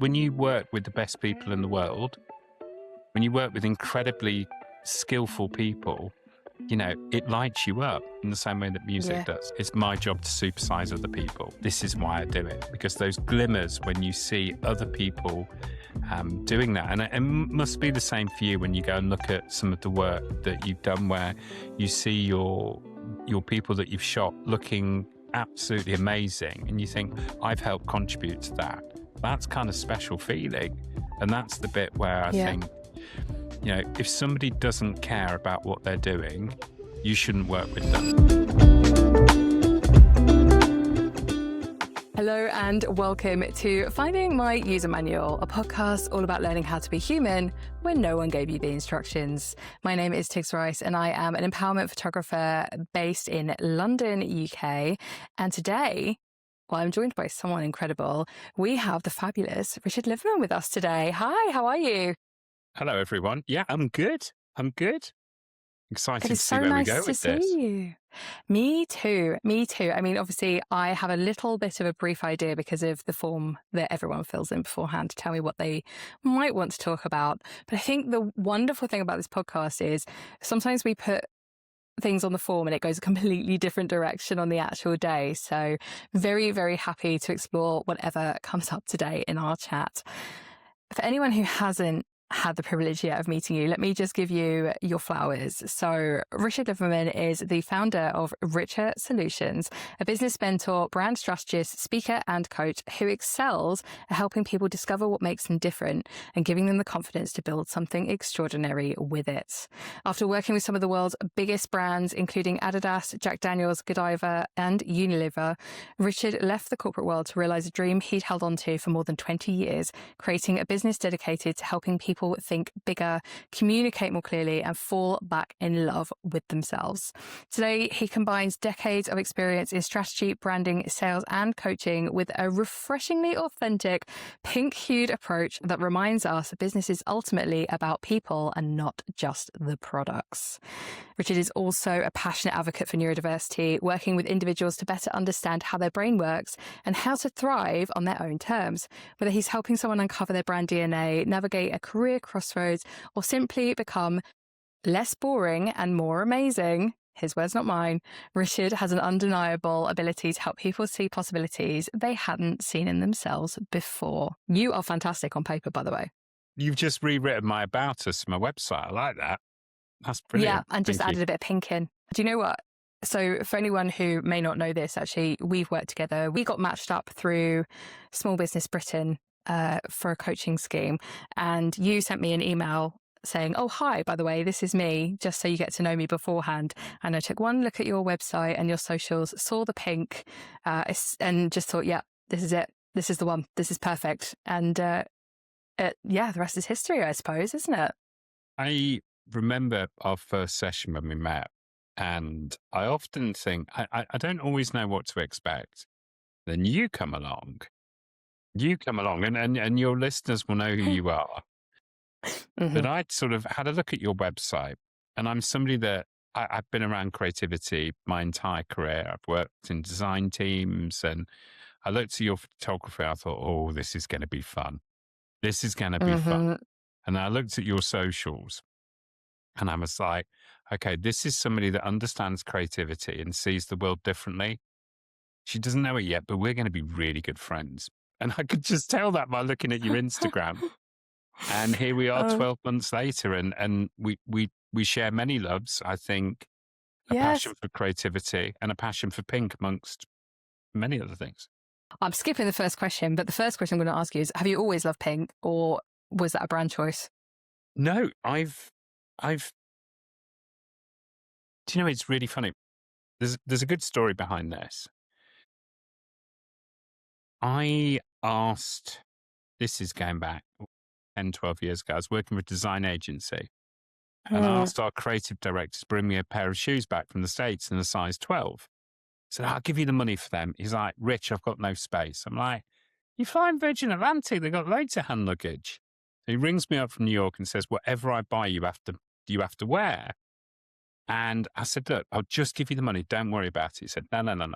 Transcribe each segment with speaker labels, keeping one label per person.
Speaker 1: when you work with the best people in the world, when you work with incredibly skillful people, you know, it lights you up in the same way that music does. It's my job to supersize other people. This is why I do it, because those glimmers when you see other people doing that, and it must be the same for you when you go and look at some of the work that you've done, where you see your people that you've shot looking absolutely amazing, and you think, I've helped contribute to that. That's kind of special feeling, and that's the bit where I think, you know, if somebody doesn't care about what they're doing, you shouldn't work with them.
Speaker 2: Hello and welcome to Finding My User Manual, a podcast all about learning how to be human when no one gave you the instructions. My name is Tigz and I am an empowerment photographer based in London, UK. And today, well, I'm joined by someone incredible. We have the fabulous Richard Liverman with us today. Hi, how are you?
Speaker 1: Hello, everyone. Yeah, I'm good. Excited to see
Speaker 2: so
Speaker 1: where
Speaker 2: nice
Speaker 1: we go
Speaker 2: to
Speaker 1: with
Speaker 2: see
Speaker 1: this.
Speaker 2: You. Me too. I mean, obviously, I have a little bit of a brief idea because of the form that everyone fills in beforehand to tell me what they might want to talk about. But I think the wonderful thing about this podcast is sometimes we put things on the form and it goes a completely different direction on the actual day. So very, very happy to explore whatever comes up today in our chat. For anyone who hasn't had the privilege yet of meeting you, let me just give you your flowers. So Richard Liverman is the founder of Richer Solutions, a business mentor, brand strategist, speaker and coach who excels at helping people discover what makes them different and giving them the confidence to build something extraordinary with it. After working with some of the world's biggest brands, including Adidas, Jack Daniels, Godiva and Unilever, Richard left the corporate world to realize a dream he'd held on to for more than 20 years, creating a business dedicated to helping people think bigger, communicate more clearly, and fall back in love with themselves. Today, he combines decades of experience in strategy, branding, sales, and coaching with a refreshingly authentic, pink-hued approach that reminds us that business is ultimately about people and not just the products. Richard is also a passionate advocate for neurodiversity, working with individuals to better understand how their brain works and how to thrive on their own terms. Whether he's helping someone uncover their brand DNA, navigate a career crossroads, or simply become less boring and more amazing, his words, not mine, Richard has an undeniable ability to help people see possibilities they hadn't seen in themselves before. You are fantastic on paper, by the way.
Speaker 1: You've just rewritten my about us, my website. I like that. That's brilliant.
Speaker 2: Yeah, and just added a bit of pink in. Do you know what? So for anyone who may not know this, actually, we've worked together. We got matched up through Small Business Britain for a coaching scheme. And you sent me an email saying, oh, hi, by the way, this is me, just so you get to know me beforehand. And I took one look at your website and your socials, saw the pink, and just thought, yeah, this is it. This is the one. This is perfect. And the rest is history, I suppose, isn't it?
Speaker 1: I remember our first session when we met, and I often think, I don't always know what to expect. Then you come along, and your listeners will know who you are.
Speaker 2: Mm-hmm.
Speaker 1: But I sort of had a look at your website, and I'm somebody that I've been around creativity my entire career. I've worked in design teams, and I looked at your photography. I thought, oh, this is going to be fun. This is going to be fun. And I looked at your socials, and I was like, okay, this is somebody that understands creativity and sees the world differently. She doesn't know it yet, but we're going to be really good friends. And I could just tell that by looking at your Instagram. And here we are 12 months later, and we share many loves, I think, a passion for creativity and a passion for pink amongst many other things.
Speaker 2: I'm skipping the first question, but the first question I'm going to ask you is, have you always loved pink, or was that a brand choice?
Speaker 1: No, I've do you know, it's really funny. There's a good story behind this. I asked, this is going back 10, 12 years ago, I was working with a design agency, and I asked our creative director to bring me a pair of shoes back from the States in a size 12. I said, I'll give you the money for them. He's like, Rich, I've got no space. I'm like, you flying Virgin Atlantic? They've got loads of hand luggage. So he rings me up from New York and says, whatever I buy, you have to wear. And I said, look, I'll just give you the money. Don't worry about it. He said, no.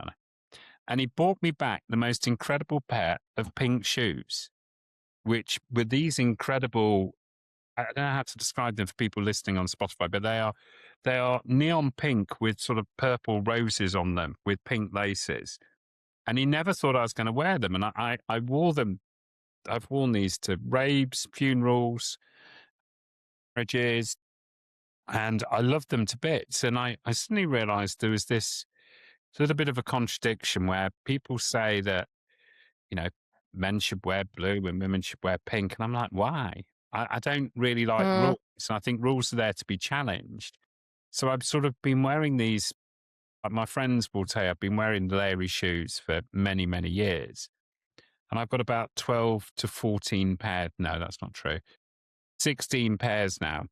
Speaker 1: And he bought me back the most incredible pair of pink shoes which with these incredible, I don't know how to describe them for people listening on Spotify, but they are neon pink with sort of purple roses on them with pink laces. And he never thought I was going to wear them. And I wore them. I've worn these to raves, funerals, marriages, and I loved them to bits. And I suddenly realized there was this little bit of a contradiction where people say that, you know, men should wear blue and women should wear pink. And I'm like, why? I don't really like
Speaker 2: Mm,
Speaker 1: rules. And I think rules are there to be challenged. So I've sort of been wearing these, my friends will tell you, I've been wearing Larry shoes for many, many years. And I've got about 12 to 14 pairs. No, that's not true. 16 pairs now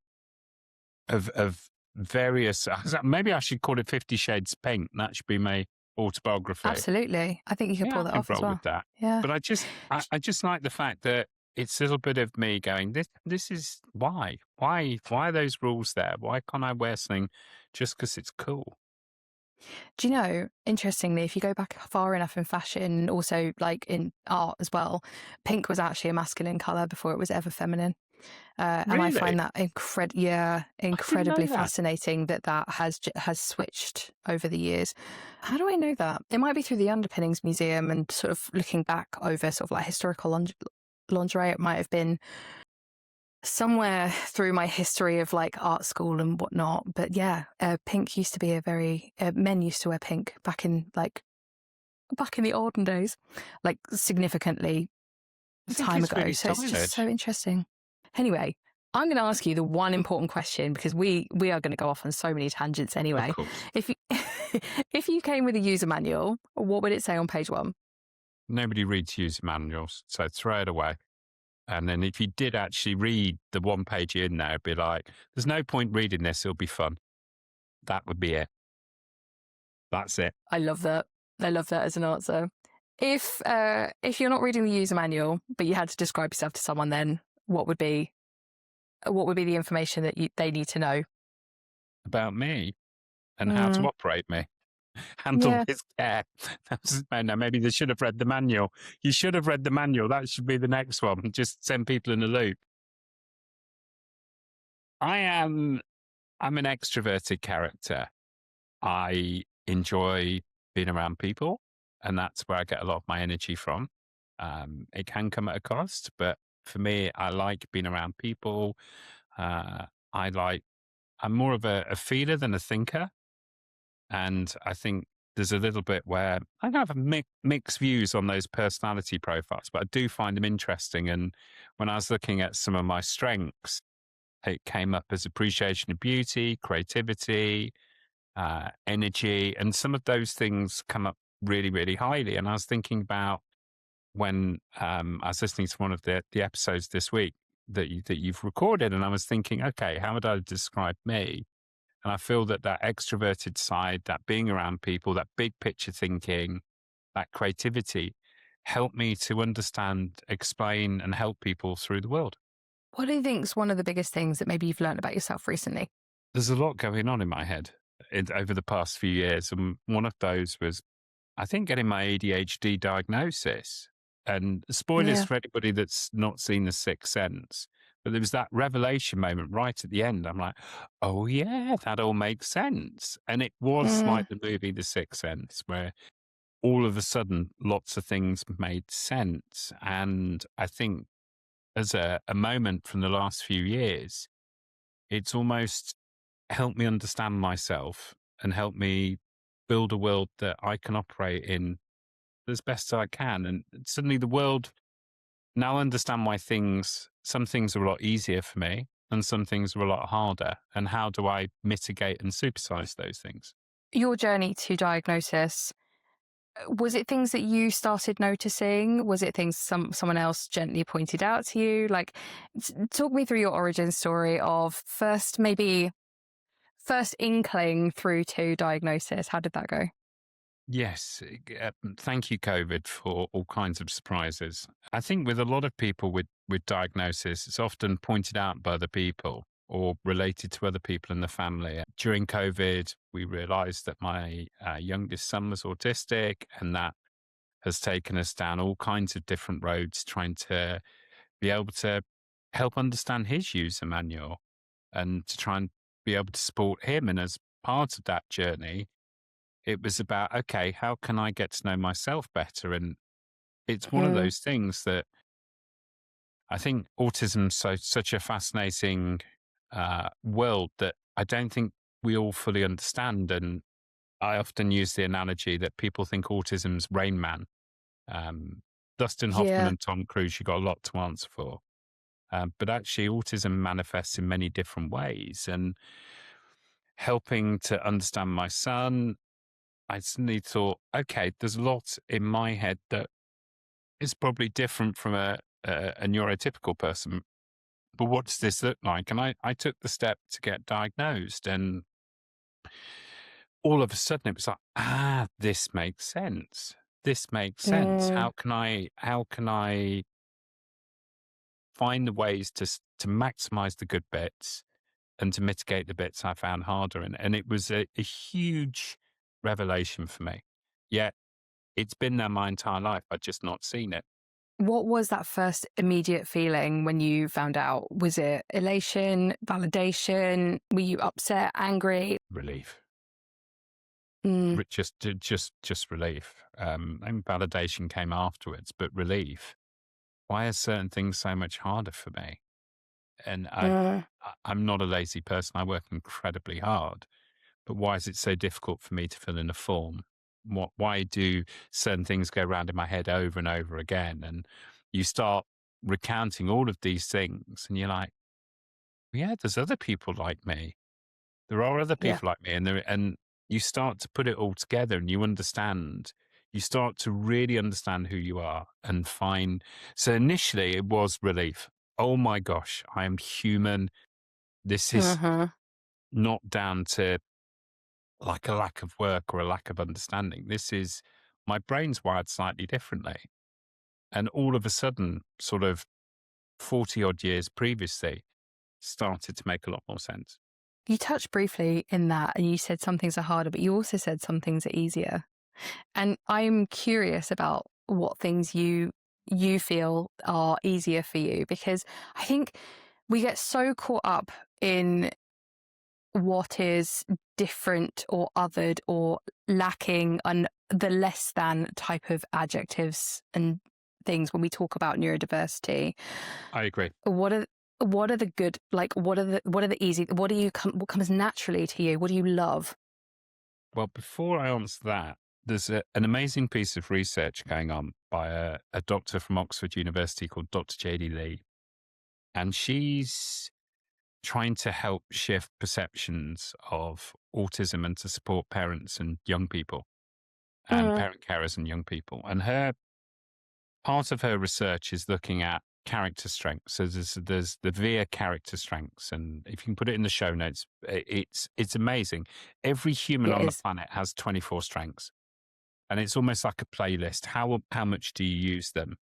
Speaker 1: of various, maybe I should call it 50 Shades Pink. That should be my autobiography.
Speaker 2: absolutely. I think you could
Speaker 1: Yeah,
Speaker 2: pull
Speaker 1: I
Speaker 2: that
Speaker 1: can
Speaker 2: off as
Speaker 1: roll with
Speaker 2: well.
Speaker 1: that.
Speaker 2: Yeah.
Speaker 1: But I just like the fact that it's a little bit of me going, this is why are those rules there? Why can't I wear something just because it's cool?
Speaker 2: Do you know, interestingly, if you go back far enough in fashion, also like in art as well, pink was actually a masculine color before it was ever feminine. And I
Speaker 1: Really?
Speaker 2: find that
Speaker 1: I didn't know
Speaker 2: incredibly
Speaker 1: that.
Speaker 2: fascinating that has switched over the years. How do I know that? It might be through the Underpinnings Museum and sort of looking back over sort of like historical lingerie. It might have been somewhere through my history of like art school and whatnot. But yeah, pink used to be men used to wear pink back in the olden days, like significantly
Speaker 1: I think
Speaker 2: time
Speaker 1: it's
Speaker 2: ago.
Speaker 1: really
Speaker 2: So it's just so
Speaker 1: stylish.
Speaker 2: interesting. Anyway, I'm going to ask you the one important question because we are going to go off on so many tangents
Speaker 1: Of
Speaker 2: anyway.
Speaker 1: course.
Speaker 2: If you, if you came with a user manual, what would it say on page 1?
Speaker 1: Nobody reads user manuals, so throw it away. And then if you did actually read the one page in there, it'd be like, there's no point reading this, it'll be fun. That would be it. That's it.
Speaker 2: I love that. I love that as an answer. If you're not reading the user manual, but you had to describe yourself to someone, then what would be the information that they need to know?
Speaker 1: About me and how to operate me. Handle
Speaker 2: Yeah.
Speaker 1: with care. No, maybe they should have read the manual. You should have read the manual. That should be the next one. Just send people in a loop. I'm an extroverted character. I enjoy being around people, and that's where I get a lot of my energy from. It can come at a cost, but for me, I like being around people. Uh, I'm more of a feeler than a thinker. And I think there's a little bit where I have mixed views on those personality profiles, but I do find them interesting. And when I was looking at some of my strengths, it came up as appreciation of beauty, creativity, energy, and some of those things come up really, really highly. And I was thinking about when I was listening to one of the episodes this week that you've recorded, and I was thinking, okay, how would I describe me? And I feel that extroverted side, that being around people, that big picture thinking, that creativity helped me to understand, explain, and help people through the world.
Speaker 2: What do you think is one of the biggest things that maybe you've learned about yourself recently?
Speaker 1: There's a lot going on in my head over the past few years. And one of those was, I think, getting my ADHD diagnosis. And spoilers
Speaker 2: Yeah.
Speaker 1: for anybody that's not seen The Sixth Sense. But there was that revelation moment right at the end. I'm like, oh, yeah, that all makes sense. And it was like the movie The Sixth Sense, where all of a sudden lots of things made sense. And I think as a moment from the last few years, it's almost helped me understand myself and helped me build a world that I can operate in as best I can. And suddenly the world now understand why some things are a lot easier for me and some things are a lot harder. And how do I mitigate and supersize those things?
Speaker 2: Your journey to diagnosis, was it things that you started noticing? Was it things someone else gently pointed out to you? Like, talk me through your origin story of first inkling through to diagnosis. How did that go?
Speaker 1: Yes. Thank you, COVID, for all kinds of surprises. I think with a lot of people with diagnosis, it's often pointed out by other people or related to other people in the family. During COVID, we realized that my youngest son was autistic, and that has taken us down all kinds of different roads trying to be able to help understand his user manual and to try and be able to support him. And as part of that journey, it was about, okay, how can I get to know myself better? And it's one of
Speaker 2: Mm.
Speaker 1: those things that I think autism's such a fascinating world that I don't think we all fully understand. And I often use the analogy that people think autism's Rain Man. Um, Dustin Hoffman
Speaker 2: Yeah.
Speaker 1: and Tom Cruise, you got a lot to answer for. But actually, autism manifests in many different ways. And helping to understand my son, I suddenly thought, okay, there's a lot in my head that is probably different from a neurotypical person. But what does this look like? And I took the step to get diagnosed. And all of a sudden, it was like, this makes sense. This makes sense.
Speaker 2: Mm.
Speaker 1: How can I find the ways to maximize the good bits and to mitigate the bits I found harder? And it was a huge revelation for me. Yet it's been there my entire life. I'd just not seen it.
Speaker 2: What was that first immediate feeling when you found out? Was it elation, validation? Were you upset, angry?
Speaker 1: Relief.
Speaker 2: Mm.
Speaker 1: Just relief. And validation came afterwards, but relief. Why are certain things so much harder for me? And
Speaker 2: Mm.
Speaker 1: I'm not a lazy person. I work incredibly hard. But why is it so difficult for me to fill in a form? Why do certain things go around in my head over and over again? And you start recounting all of these things, and you're like, yeah, there's other people like me. There are other
Speaker 2: Yeah.
Speaker 1: people like me, and you start to put it all together, and you understand. You start to really understand who you are and find. So initially, it was relief. Oh my gosh, I am human. This is
Speaker 2: Uh-huh.
Speaker 1: not down to like a lack of work or a lack of understanding. This is my brain's wired slightly differently. And all of a sudden, sort of 40 odd years previously, started to make a lot more sense.
Speaker 2: You touched briefly in that and you said some things are harder, but you also said some things are easier. And I'm curious about what things you feel are easier for you, because I think we get so caught up in what is different or othered or lacking and the less than type of adjectives and things when we talk about neurodiversity.
Speaker 1: I agree.
Speaker 2: What are the good, like what are the easy, what comes naturally to you? What do you love?
Speaker 1: Well, before I answer that, there's an amazing piece of research going on by a doctor from Oxford University called Dr. J.D. Lee. And she's trying to help shift perceptions of autism and to support parents and young people and
Speaker 2: Mm.
Speaker 1: parent carers and young people. And her part of her research is looking at character strengths. So there's the VIA character strengths, and if you can put it in the show notes, it's amazing. Every human
Speaker 2: It
Speaker 1: on the
Speaker 2: is.
Speaker 1: planet has 24 strengths, and it's almost like a playlist. How much do you use them?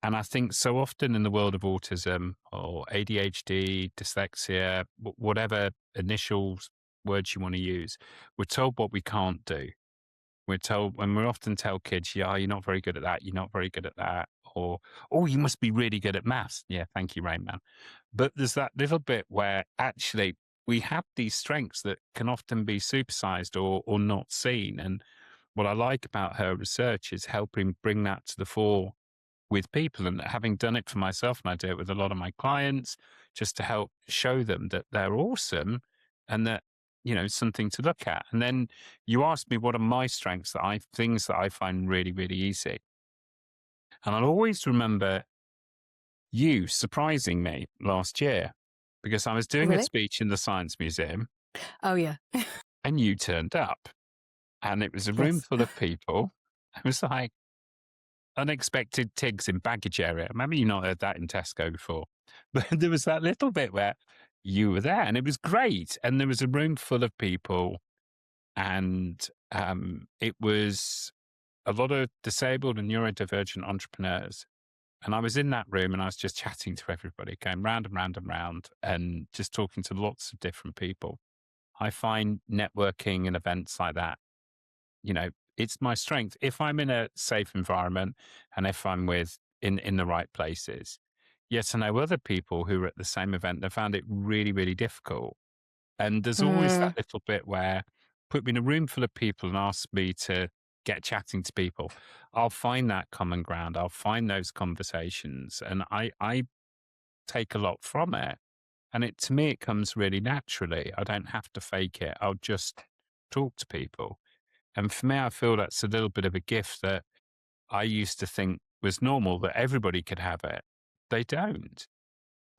Speaker 1: And I think so often in the world of autism or ADHD, dyslexia, whatever initial words you want to use, we're told what we can't do. We're told, and we often tell kids, yeah, you're not very good at that. You're not very good at that. Or, oh, you must be really good at maths. Yeah, thank you, Rain Man. But there's that little bit where actually we have these strengths that can often be supersized or not seen. And what I like about her research is helping bring that to the fore with people, and having done it for myself, and I do it with a lot of my clients, just to help show them that they're awesome and that, something to look at. And then you asked me, what are my strengths things that I find really, really easy? And I'll always remember you surprising me last year because I was doing a
Speaker 2: Really?
Speaker 1: speech in the Science Museum
Speaker 2: Oh yeah.
Speaker 1: and you turned up, and it was a room
Speaker 2: Yes.
Speaker 1: full of people. It was like, unexpected Tigz in baggage area. Maybe you've not heard that in Tesco before, but there was that little bit where you were there and it was great. And there was a room full of people, and it was a lot of disabled and neurodivergent entrepreneurs. And I was in that room and I was just chatting to everybody, going round and round and round and just talking to lots of different people. I find networking and events like that, it's my strength. If I'm in a safe environment and if I'm in the right places, yet I know other people who were at the same event that found it really, really difficult. And there's always
Speaker 2: Mm,
Speaker 1: that little bit where put me in a room full of people and ask me to get chatting to people. I'll find that common ground. I'll find those conversations, and I take a lot from it. And it to me, it comes really naturally. I don't have to fake it. I'll just talk to people. And for me, I feel that's a little bit of a gift that I used to think was normal, that everybody could have it. They don't.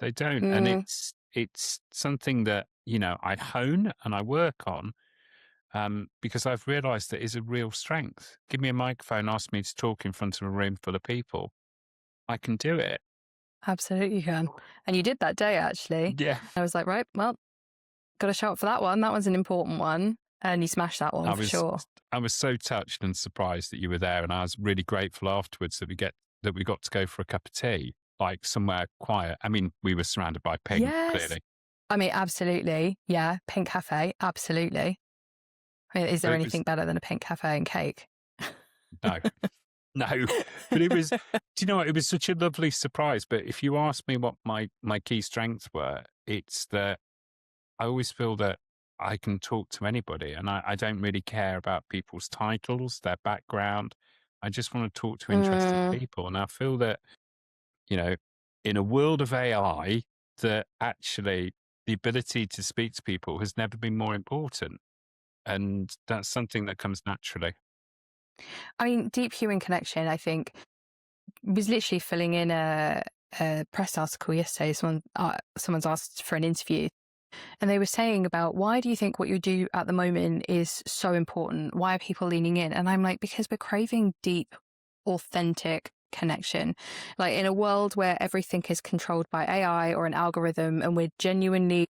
Speaker 1: They don't. And
Speaker 2: mm,
Speaker 1: it's something that, you know, I hone and I work on, because I've realized that is a real strength. Give me a microphone, ask me to talk in front of a room full of people. I can do it.
Speaker 2: absolutely you can. And you did that day, actually.
Speaker 1: Yeah.
Speaker 2: I was like, right, well, got to shout for that one. That one's an important one. And you smashed that one
Speaker 1: I
Speaker 2: for
Speaker 1: was
Speaker 2: sure.
Speaker 1: I was so touched and surprised that you were there, and I was really grateful afterwards that we got to go for a cup of tea, like somewhere quiet. I mean, we were surrounded by pink,
Speaker 2: Yes.
Speaker 1: clearly,
Speaker 2: I mean, absolutely. Yeah. Pink cafe. Absolutely. I mean, is
Speaker 1: but
Speaker 2: there
Speaker 1: it was
Speaker 2: anything better than a pink cafe and cake?
Speaker 1: no, no. But it was. Do you know what? It was such a lovely surprise. But if you ask me what my key strengths were, it's that I always feel that I can talk to anybody, and I don't really care about people's titles, their background. I just want to talk to interested
Speaker 2: Mm,
Speaker 1: people, and I feel that, you know, in a world of AI, that actually the ability to speak to people has never been more important. And that's something that comes naturally.
Speaker 2: I mean, deep human connection, I think, was literally filling in a press article yesterday. Someone's asked for an interview, and they were saying about why do you think what you do at the moment is so important? Why are people leaning in? And I'm like, because we're craving deep, authentic connection. Like in a world where everything is controlled by AI or an algorithm, and we're genuinely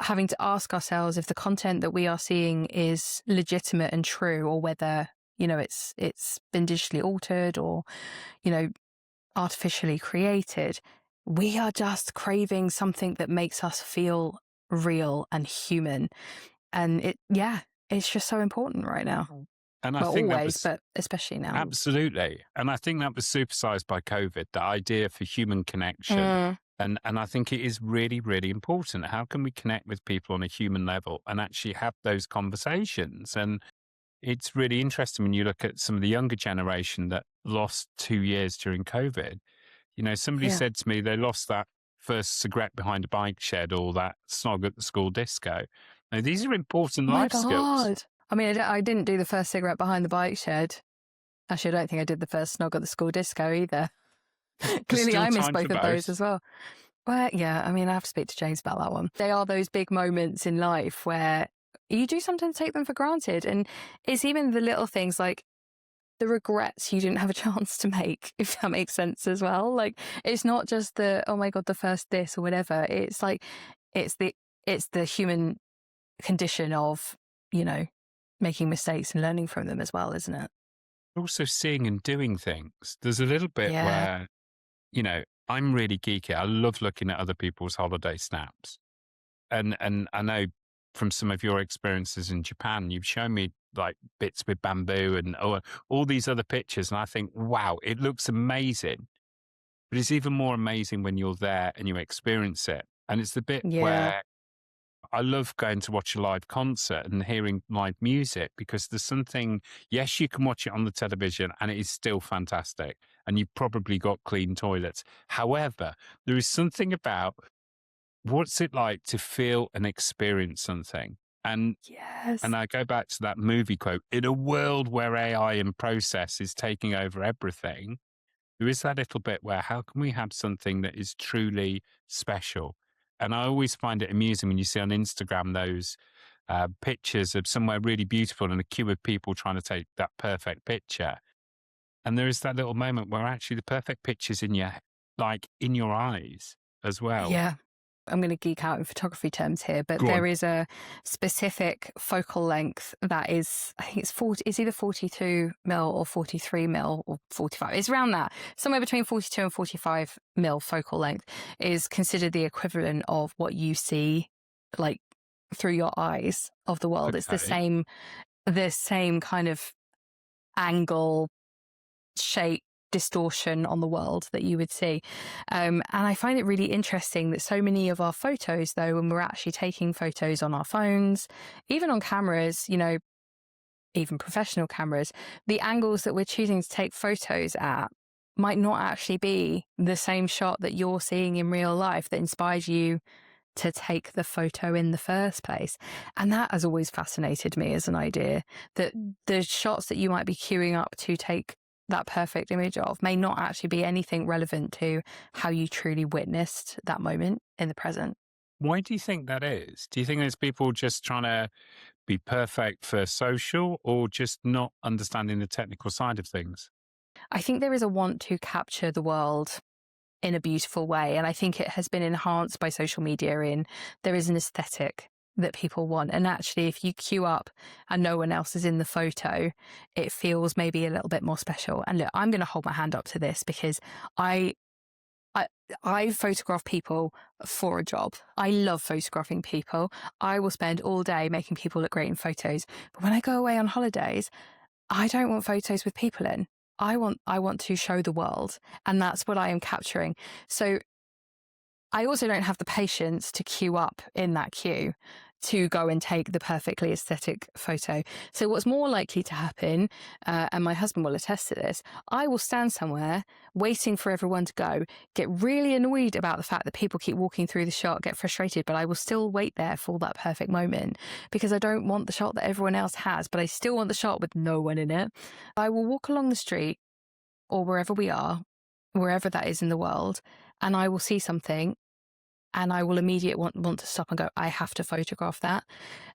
Speaker 2: having to ask ourselves if the content that we are seeing is legitimate and true, or whether, you know, it's been digitally altered or, you know, artificially created. We are just craving something that makes us feel real and human. And it's just so important right now.
Speaker 1: And I
Speaker 2: Well,
Speaker 1: think that
Speaker 2: always,
Speaker 1: was
Speaker 2: but especially now.
Speaker 1: absolutely. And I think that was supersized by COVID, the idea for human connection.
Speaker 2: Mm,
Speaker 1: And I think it is really, really important. How can we connect with people on a human level and actually have those conversations? And it's really interesting when you look at some of the younger generation that lost 2 years during COVID. You know, somebody
Speaker 2: yeah.
Speaker 1: said to me they lost that first cigarette behind a bike shed or that snog at the school disco. Now, these are important
Speaker 2: Oh my
Speaker 1: life skills.
Speaker 2: God. I mean, I didn't do the first cigarette behind the bike shed. Actually, I don't think I did the first snog at the school disco either.
Speaker 1: There's
Speaker 2: Clearly,
Speaker 1: still
Speaker 2: I missed
Speaker 1: time for
Speaker 2: both of those
Speaker 1: both.
Speaker 2: as well. Well, yeah, I mean, I have to speak to James about that one. They are those big moments in life where you do sometimes take them for granted. And it's even the little things like the regrets you didn't have a chance to make, if that makes sense as well. Like, it's not just the, oh my God, the first this or whatever. It's like, it's the, it's the human condition of, you know, making mistakes and learning from them as well, isn't it?
Speaker 1: Also seeing and doing things. There's a little bit
Speaker 2: Yeah.
Speaker 1: where, you know, I'm really geeky. I love looking at other people's holiday snaps. And I know from some of your experiences in Japan, you've shown me like bits with bamboo and all these other pictures. And I think, wow, it looks amazing. But it's even more amazing when you're there and you experience it. And it's the bit
Speaker 2: Yeah.
Speaker 1: where I love going to watch a live concert and hearing live music, because there's something, yes, you can watch it on the television and it is still fantastic. And you've probably got clean toilets. However, there is something about what's it like to feel and experience something. And
Speaker 2: Yes.
Speaker 1: I go back to that movie quote, in a world where AI and process is taking over everything, there is that little bit where how can we have something that is truly special? And I always find it amusing when you see on Instagram those pictures of somewhere really beautiful and a queue of people trying to take that perfect picture. And there is that little moment where actually the perfect picture's in your, like in your eyes as well.
Speaker 2: Yeah. I'm going to geek out in photography terms here, but
Speaker 1: Go
Speaker 2: there
Speaker 1: on.
Speaker 2: is a specific focal length that is, I think it's 40, it's either 42 mil or 43 mil or 45. It's around that. Somewhere between 42 and 45 mil focal length is considered the equivalent of what you see like through your eyes of the world. It's
Speaker 1: Okay.
Speaker 2: the same kind of angle, shape, distortion on the world that you would see. And I find it really interesting that so many of our photos, though, when we're actually taking photos on our phones, even on cameras, even professional cameras, the angles that we're choosing to take photos at might not actually be the same shot that you're seeing in real life that inspires you to take the photo in the first place. And that has always fascinated me as an idea, that the shots that you might be queuing up to take that perfect image of may not actually be anything relevant to how you truly witnessed that moment in the present.
Speaker 1: Why do you think that is? Do you think there's people just trying to be perfect for social, or just not understanding the technical side of things?
Speaker 2: I think there is a want to capture the world in a beautiful way. And I think it has been enhanced by social media in there is an aesthetic that people want. And actually, if you queue up and no one else is in the photo, it feels maybe a little bit more special. And look, I'm going to hold my hand up to this because I I photograph people for a job. I love photographing people. I will spend all day making people look great in photos. But when I go away on holidays, I don't want photos with people in. I want to show the world, and that's what I am capturing. So I also don't have the patience to queue up in that queue to go and take the perfectly aesthetic photo. So what's more likely to happen, and my husband will attest to this, I will stand somewhere waiting for everyone to go, get really annoyed about the fact that people keep walking through the shot, get frustrated, but I will still wait there for that perfect moment because I don't want the shot that everyone else has, but I still want the shot with no one in it. I will walk along the street or wherever we are, wherever that is in the world, and I will see something and I will immediately want to stop and go, I have to photograph that.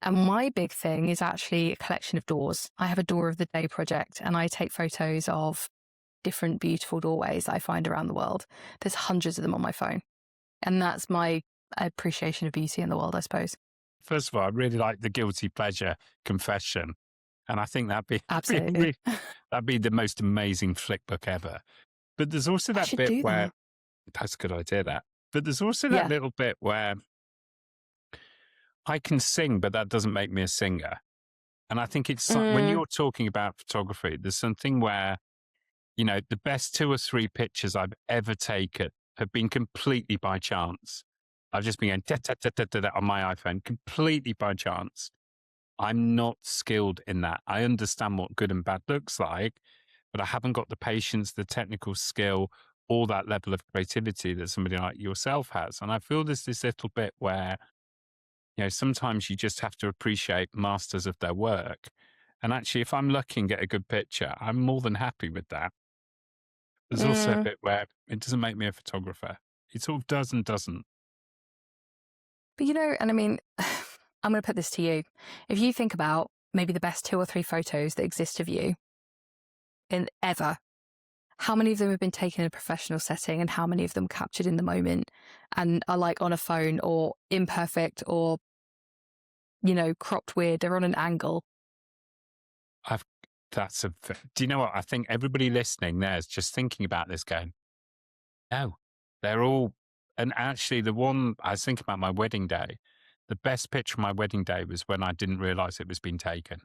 Speaker 2: And my big thing is actually a collection of doors. I have a door of the day project and I take photos of different beautiful doorways I find around the world. There's hundreds of them on my phone. And that's my appreciation of beauty in the world, I suppose.
Speaker 1: First of all, I really like the guilty pleasure confession. And I think
Speaker 2: Absolutely.
Speaker 1: that'd be the most amazing flick book ever. But there's also
Speaker 2: I
Speaker 1: that
Speaker 2: should
Speaker 1: bit
Speaker 2: do
Speaker 1: where
Speaker 2: that.
Speaker 1: that's a good idea, that. But there's also that
Speaker 2: Yeah.
Speaker 1: little bit where I can sing, but that doesn't make me a singer. And I think it's when
Speaker 2: Mm,
Speaker 1: you're talking about photography, there's something where, the best 2 or 3 pictures I've ever taken have been completely by chance. I've just been going da, da, da, da, da, da on my iPhone, completely by chance. I'm not skilled in that. I understand what good and bad looks like, but I haven't got the patience, the technical skill, or that level of creativity that somebody like yourself has. And I feel there's this little bit where, sometimes you just have to appreciate masters of their work. And actually, if I'm lucky and get a good picture, I'm more than happy with that. There's also a
Speaker 2: mm.
Speaker 1: bit where it doesn't make me a photographer. It sort of does and doesn't.
Speaker 2: But and I mean, I'm going to put this to you. If you think about maybe the best 2 or 3 photos that exist of you in ever, how many of them have been taken in a professional setting and how many of them captured in the moment and are like on a phone or imperfect or, cropped weird, they're on an angle.
Speaker 1: I've do you know what? I think everybody listening there is just thinking about this going, no, they're all, and actually the one I was thinking about my wedding day, the best picture of my wedding day was when I didn't realize it was being taken.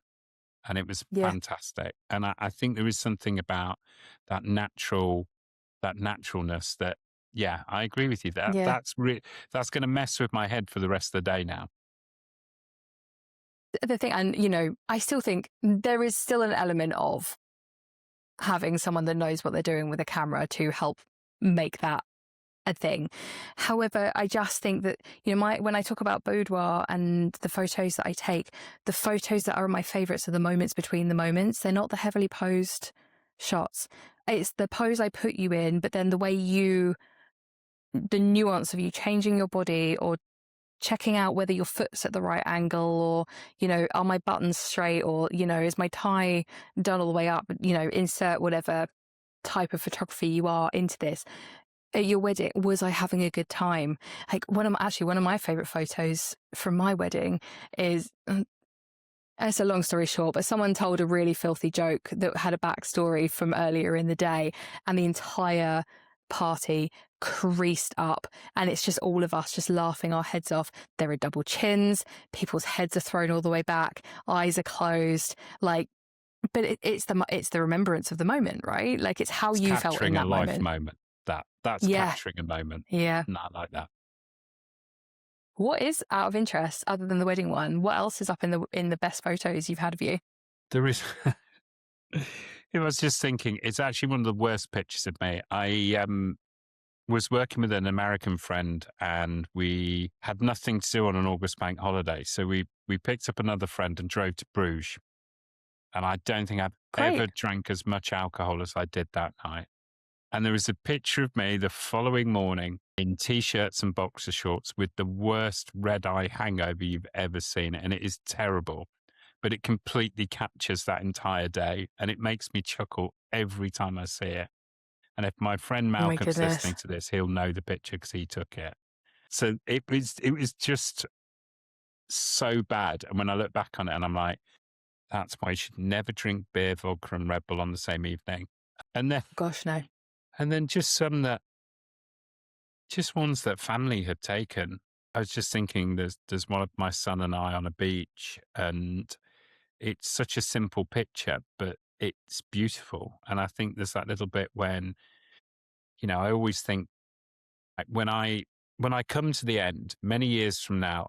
Speaker 1: And it was
Speaker 2: Yeah.
Speaker 1: fantastic. And I think there is something about that naturalness that, yeah, I agree with you.
Speaker 2: Yeah.
Speaker 1: That's going to mess with my head for the rest of the day now.
Speaker 2: The thing, and, I still think there is still an element of having someone that knows what they're doing with a camera to help make that a thing. However, I just think that, when I talk about boudoir and the photos that I take, the photos that are my favorites are the moments between the moments. They're not the heavily posed shots. It's the pose I put you in, but then the way the nuance of you changing your body or checking out whether your foot's at the right angle or, are my buttons straight or, is my tie done all the way up, insert whatever type of photography you are into this. At your wedding, was I having a good time? Like one of my favorite photos from my wedding is, it's a long story short, but someone told a really filthy joke that had a backstory from earlier in the day and the entire party creased up and it's just all of us just laughing our heads off. There are double chins, people's heads are thrown all the way back, eyes are closed, like But it's the remembrance of the moment, right? Like, it's how
Speaker 1: It's
Speaker 2: you felt in
Speaker 1: capturing a
Speaker 2: that
Speaker 1: life
Speaker 2: moment.
Speaker 1: moment. That's
Speaker 2: Yeah,
Speaker 1: capturing a moment.
Speaker 2: yeah.
Speaker 1: Not like that.
Speaker 2: What is, out of interest, other than the wedding one, what else is up in the best photos you've had of you?
Speaker 1: There is. I was just thinking, it's actually one of the worst pictures of me. I was working with an American friend, and we had nothing to do on an August bank holiday. So we picked up another friend and drove to Bruges. And I don't think I've ever
Speaker 2: Great.
Speaker 1: drank as much alcohol as I did that night. And there was a picture of me the following morning in t-shirts and boxer shorts with the worst red eye hangover you've ever seen. And it is terrible, but it completely captures that entire day. And it makes me chuckle every time I see it. And if my friend
Speaker 2: Oh my
Speaker 1: Malcolm's
Speaker 2: goodness.
Speaker 1: listening to this, he'll know the picture because he took it. So it was just so bad. And when I look back on it, and I'm like, that's why you should never drink beer, vodka, and Red Bull on the same evening. And then
Speaker 2: Gosh, no.
Speaker 1: just just ones that family had taken. I was just thinking, there's one of my son and I on a beach, and it's such a simple picture, but it's beautiful. And I think there's that little bit when, I always think, like, when I come to the end, many years from now,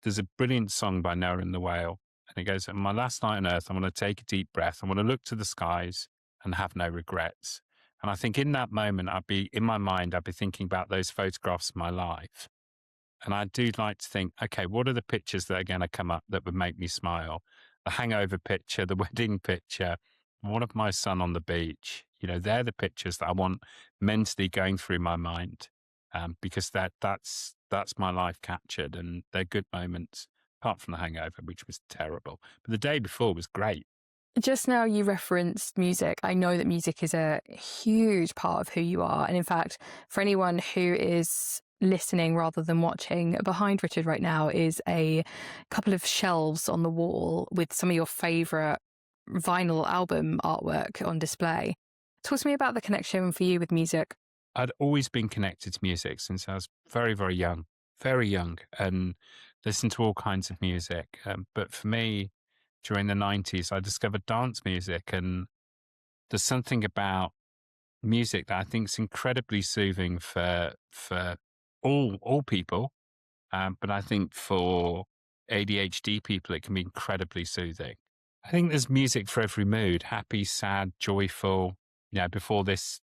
Speaker 1: there's a brilliant song by Noah and the Whale, and it goes, "On my last night on earth, I want to take a deep breath. I want to look to the skies and have no regrets." And I think in that moment, in my mind, I'd be thinking about those photographs of my life. And I do like to think, okay, what are the pictures that are going to come up that would make me smile? The hangover picture, the wedding picture, one of my son on the beach. They're the pictures that I want mentally going through my mind, because that's my life captured, and they're good moments. Apart from the hangover, which was terrible, but the day before was great.
Speaker 2: Just now you referenced music. I know that music is a huge part of who you are. And in fact, for anyone who is listening rather than watching, behind Richard right now is a couple of shelves on the wall with some of your favorite vinyl album artwork on display. Talk to me about the connection for you with music.
Speaker 1: I'd always been connected to music since I was very young, and listened to all kinds of music. But for me, during the 90s, I discovered dance music, and there's something about music that I think is incredibly soothing for all people. But I think for ADHD people, it can be incredibly soothing. I think there's music for every mood: happy, sad, joyful. Before this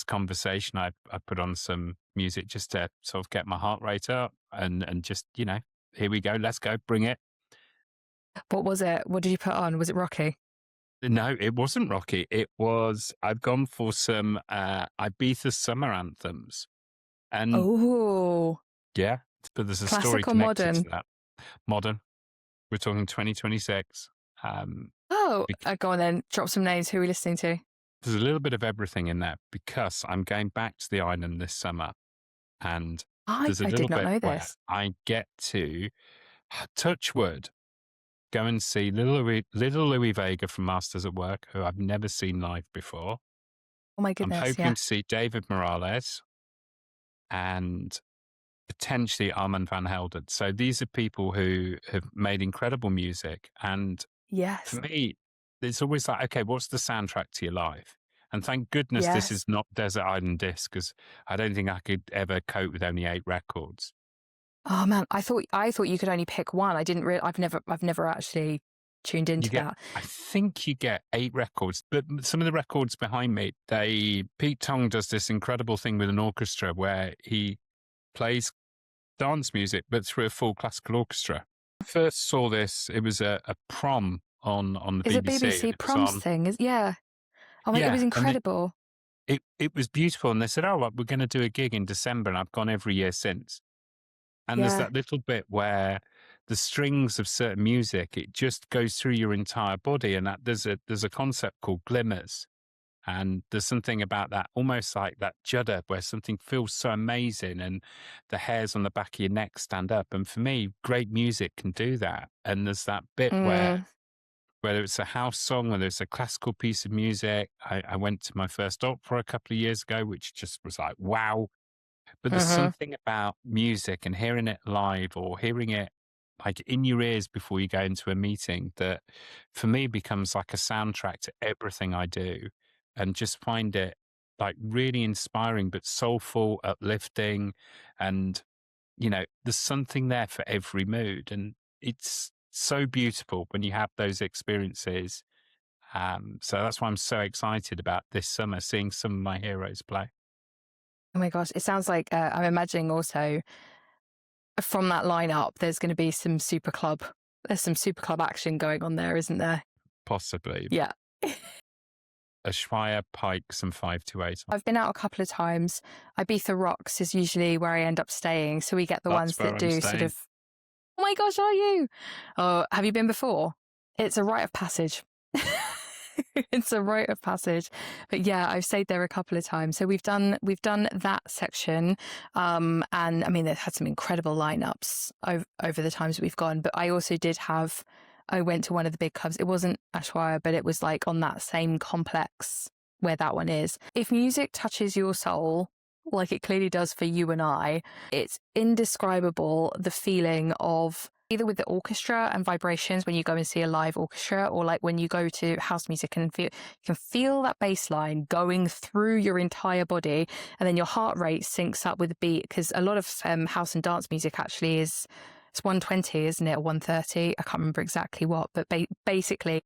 Speaker 1: conversation, I put on some music just to sort of get my heart rate up, and just, here we go, let's go, bring it.
Speaker 2: What was it? What did you put on? Was it Rocky?
Speaker 1: No, it wasn't Rocky. I've gone for some Ibiza summer anthems. And
Speaker 2: Oh,
Speaker 1: yeah, but there's a story
Speaker 2: classic or
Speaker 1: connected to
Speaker 2: modern?
Speaker 1: that. Modern. We're talking 2026.
Speaker 2: Oh,
Speaker 1: bec-
Speaker 2: go on then. Drop some names. Who are we listening to?
Speaker 1: there's a little bit of everything in there because I'm going back to the island this summer, and there's a
Speaker 2: I
Speaker 1: little
Speaker 2: did not
Speaker 1: bit
Speaker 2: know
Speaker 1: where
Speaker 2: this.
Speaker 1: I get to touch wood, go and see little Louis Vega from Masters at Work, who I've never seen live before.
Speaker 2: Oh my
Speaker 1: I'm
Speaker 2: goodness.
Speaker 1: hoping
Speaker 2: Yeah.
Speaker 1: to see David Morales and potentially Armand van Helden. So these are people who have made incredible music. And for
Speaker 2: Yes.
Speaker 1: me, it's always like, okay, what's the soundtrack to your life? And thank goodness this is
Speaker 2: Yes.
Speaker 1: not Desert Island Disc, because I don't think I could ever cope with only 8 records.
Speaker 2: Oh man, I thought you could only pick one. I didn't. I've never actually tuned
Speaker 1: You
Speaker 2: into
Speaker 1: get,
Speaker 2: that.
Speaker 1: I think you get 8 records, but some of the records behind me, Pete Tong does this incredible thing with an orchestra where he plays dance music, but through a full classical orchestra. I first saw this, it was a prom on the
Speaker 2: Is it
Speaker 1: BBC, and
Speaker 2: BBC
Speaker 1: it was
Speaker 2: Proms
Speaker 1: on.
Speaker 2: thing? Yeah. Oh my, it was
Speaker 1: Yeah, and
Speaker 2: incredible.
Speaker 1: it was beautiful, and they said, "Oh, well, we're going to do a gig in December," and I've gone every year since. And there's
Speaker 2: Yeah.
Speaker 1: that little bit where the strings of certain music, it just goes through your entire body, and that there's a concept called glimmers. And there's something about that, almost like that judder, where something feels so amazing and the hairs on the back of your neck stand up. And for me, great music can do that. And there's that bit where,
Speaker 2: Mm,
Speaker 1: whether it's a house song, whether it's a classical piece of music, I went to my first opera a couple of years ago, which just was like, wow. But there's
Speaker 2: hmm
Speaker 1: something about music and hearing it live or hearing it. like in your ears before you go into a meeting, that for me becomes like a soundtrack to everything I do, and just find it like really inspiring, but soulful, uplifting. And, there's something there for every mood. And it's so beautiful when you have those experiences. So that's why I'm so excited about this summer, seeing some of my heroes play.
Speaker 2: Oh my gosh, it sounds like I'm imagining also from that lineup, there's going to be some super club. There's some super club action going on there, isn't there?
Speaker 1: Possibly.
Speaker 2: Yeah.
Speaker 1: Ushuaia, Pikes, and 528.
Speaker 2: I've been out a couple of times. Ibiza Rocks is usually where I end up staying. So we get the
Speaker 1: That's
Speaker 2: ones
Speaker 1: where
Speaker 2: that
Speaker 1: I'm
Speaker 2: do sort
Speaker 1: staying.
Speaker 2: of, oh my gosh, are you? Oh, have you been before? It's a rite of passage. It's a rite of passage. But yeah, I've stayed there a couple of times. So we've done that section. And I mean, they've had some incredible lineups over the times we've gone. But I went to one of the big clubs. It wasn't Ushuaia, but it was like on that same complex where that one is. If music touches your soul, like it clearly does for you and I, it's indescribable, the feeling of either with the orchestra and vibrations when you go and see a live orchestra, or like when you go to house music and you can feel that bass line going through your entire body, and then your heart rate syncs up with the beat, because a lot of house and dance music actually it's 120, isn't it, or 130? I can't remember exactly what, but basically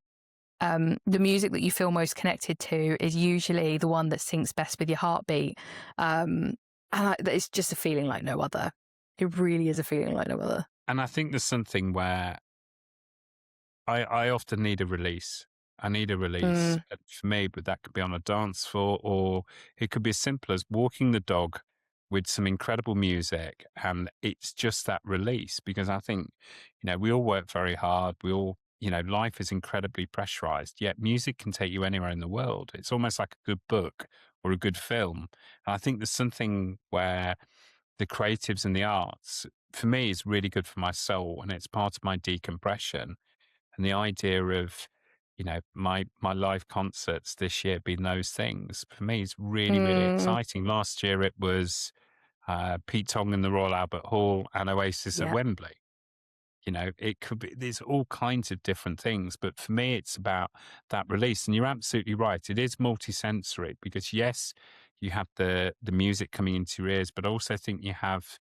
Speaker 2: the music that you feel most connected to is usually the one that syncs best with your heartbeat. And it's just a feeling like no other. It really is a feeling like no other.
Speaker 1: And I think there's something where I often need a release. I need a release. And for me, but that could be on a dance floor, or it could be as simple as walking the dog with some incredible music. And it's just that release, because I think, we all work very hard. We all, life is incredibly pressurized, yet music can take you anywhere in the world. It's almost like a good book or a good film. And I think there's something where the creatives and the arts, for me, is really good for my soul, and it's part of my decompression. And the idea of, my live concerts this year being those things, for me, is really, really exciting. Last year it was Pete Tong in the Royal Albert Hall and Oasis at
Speaker 2: Yeah.
Speaker 1: Wembley. It could be, there's all kinds of different things, but for me, it's about that release. And you're absolutely right. It is multisensory, because yes, you have the music coming into your ears, but I also think you have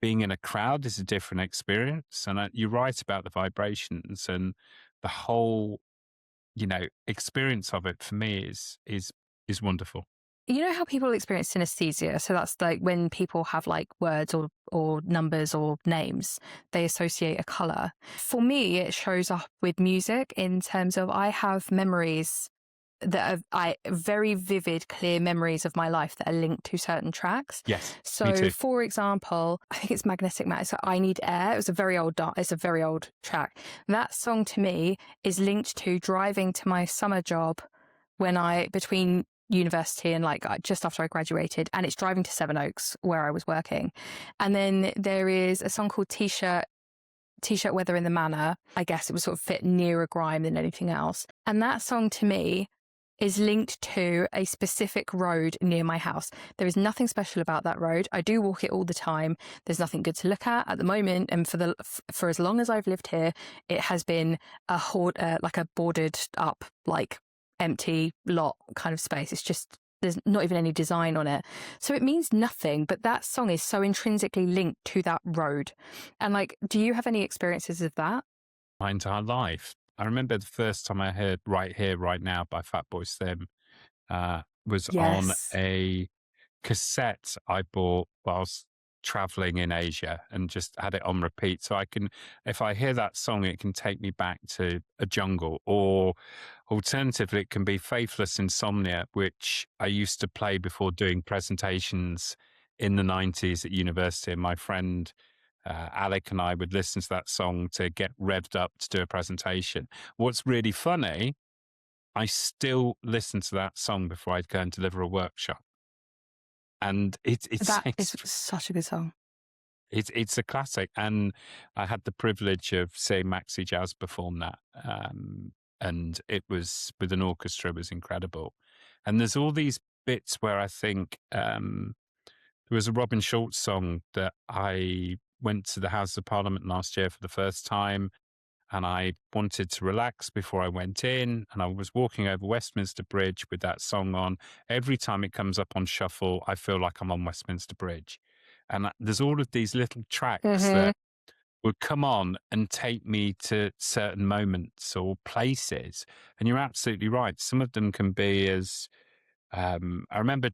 Speaker 1: being in a crowd is a different experience. And you're right about the vibrations, and the whole, experience of it for me is wonderful.
Speaker 2: You know how people experience synesthesia? So that's like when people have like words or numbers or names, they associate a color. For me, it shows up with music in terms of I have memories that are very vivid, clear memories of my life that are linked to certain tracks.
Speaker 1: Yes, me
Speaker 2: So,
Speaker 1: too.
Speaker 2: for example, I think it's Magnetic Matter. So, I Need Air. It's a very old track. That song to me is linked to driving to my summer job between university and like just after I graduated, and it's driving to Sevenoaks where I was working. And then there is a song called T-shirt Weather in the Manor. I guess it was sort of fit nearer grime than anything else. And that song to me is linked to a specific road near my house. There is nothing special about that road. I do walk it all the time. There's nothing good to look at the moment. And for as long as I've lived here, it has been like a boarded up, like empty lot kind of space. It's just, there's not even any design on it. So it means nothing, but that song is so intrinsically linked to that road. And like, do you have any experiences of that?
Speaker 1: My entire life. I remember the first time I heard Right Here, Right Now by Fatboy Slim was on
Speaker 2: Yes.
Speaker 1: a cassette I bought whilst traveling in Asia, and just had it on repeat. So if I hear that song, it can take me back to a jungle, or alternatively, it can be Faithless Insomnia, which I used to play before doing presentations in the 90s at university. And my friend Alec and I would listen to that song to get revved up to do a presentation. What's really funny, I still listen to that song before I'd go and deliver a workshop. And
Speaker 2: That is such a good song.
Speaker 1: it's a classic. And I had the privilege of seeing Maxi Jazz perform that. And it was with an orchestra, it was incredible. And there's all these bits where I think there was a Robin Schulz song that I went to the House of Parliament last year for the first time, and I wanted to relax before I went in, and I was walking over Westminster Bridge with that song on. Every time it comes up on shuffle, I feel like I'm on Westminster Bridge. And there's all of these little tracks that would come on and take me to certain moments or places. And you're absolutely right. Some of them can be as, I remember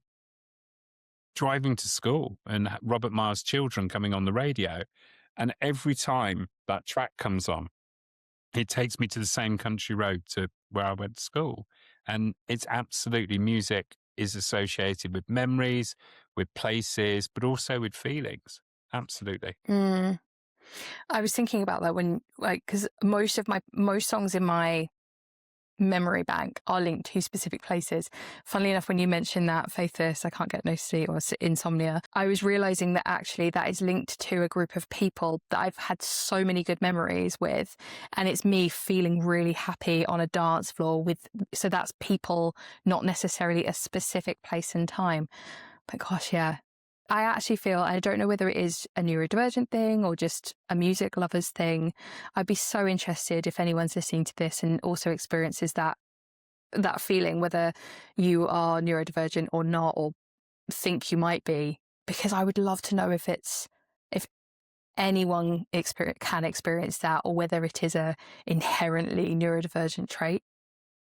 Speaker 1: driving to school and Robert Miles' Children coming on the radio. And every time that track comes on, it takes me to the same country road to where I went to school. And it's absolutely, music is associated with memories, with places, but also with feelings. Absolutely.
Speaker 2: I was thinking about that when, like, because most songs in my memory bank are linked to specific places. Funnily enough, when you mentioned that Faithless, I Can't Get No Sleep, or Insomnia, I was realizing that actually that is linked to a group of people that I've had so many good memories with, and it's me feeling really happy on a dance floor with. So that's people, not necessarily a specific place and time. But gosh, yeah. I actually feel, I don't know whether it is a neurodivergent thing or just a music lovers thing. I'd be so interested if anyone's listening to this and also experiences that feeling, whether you are neurodivergent or not, or think you might be, because I would love to know if anyone can experience that, or whether it is a inherently neurodivergent trait.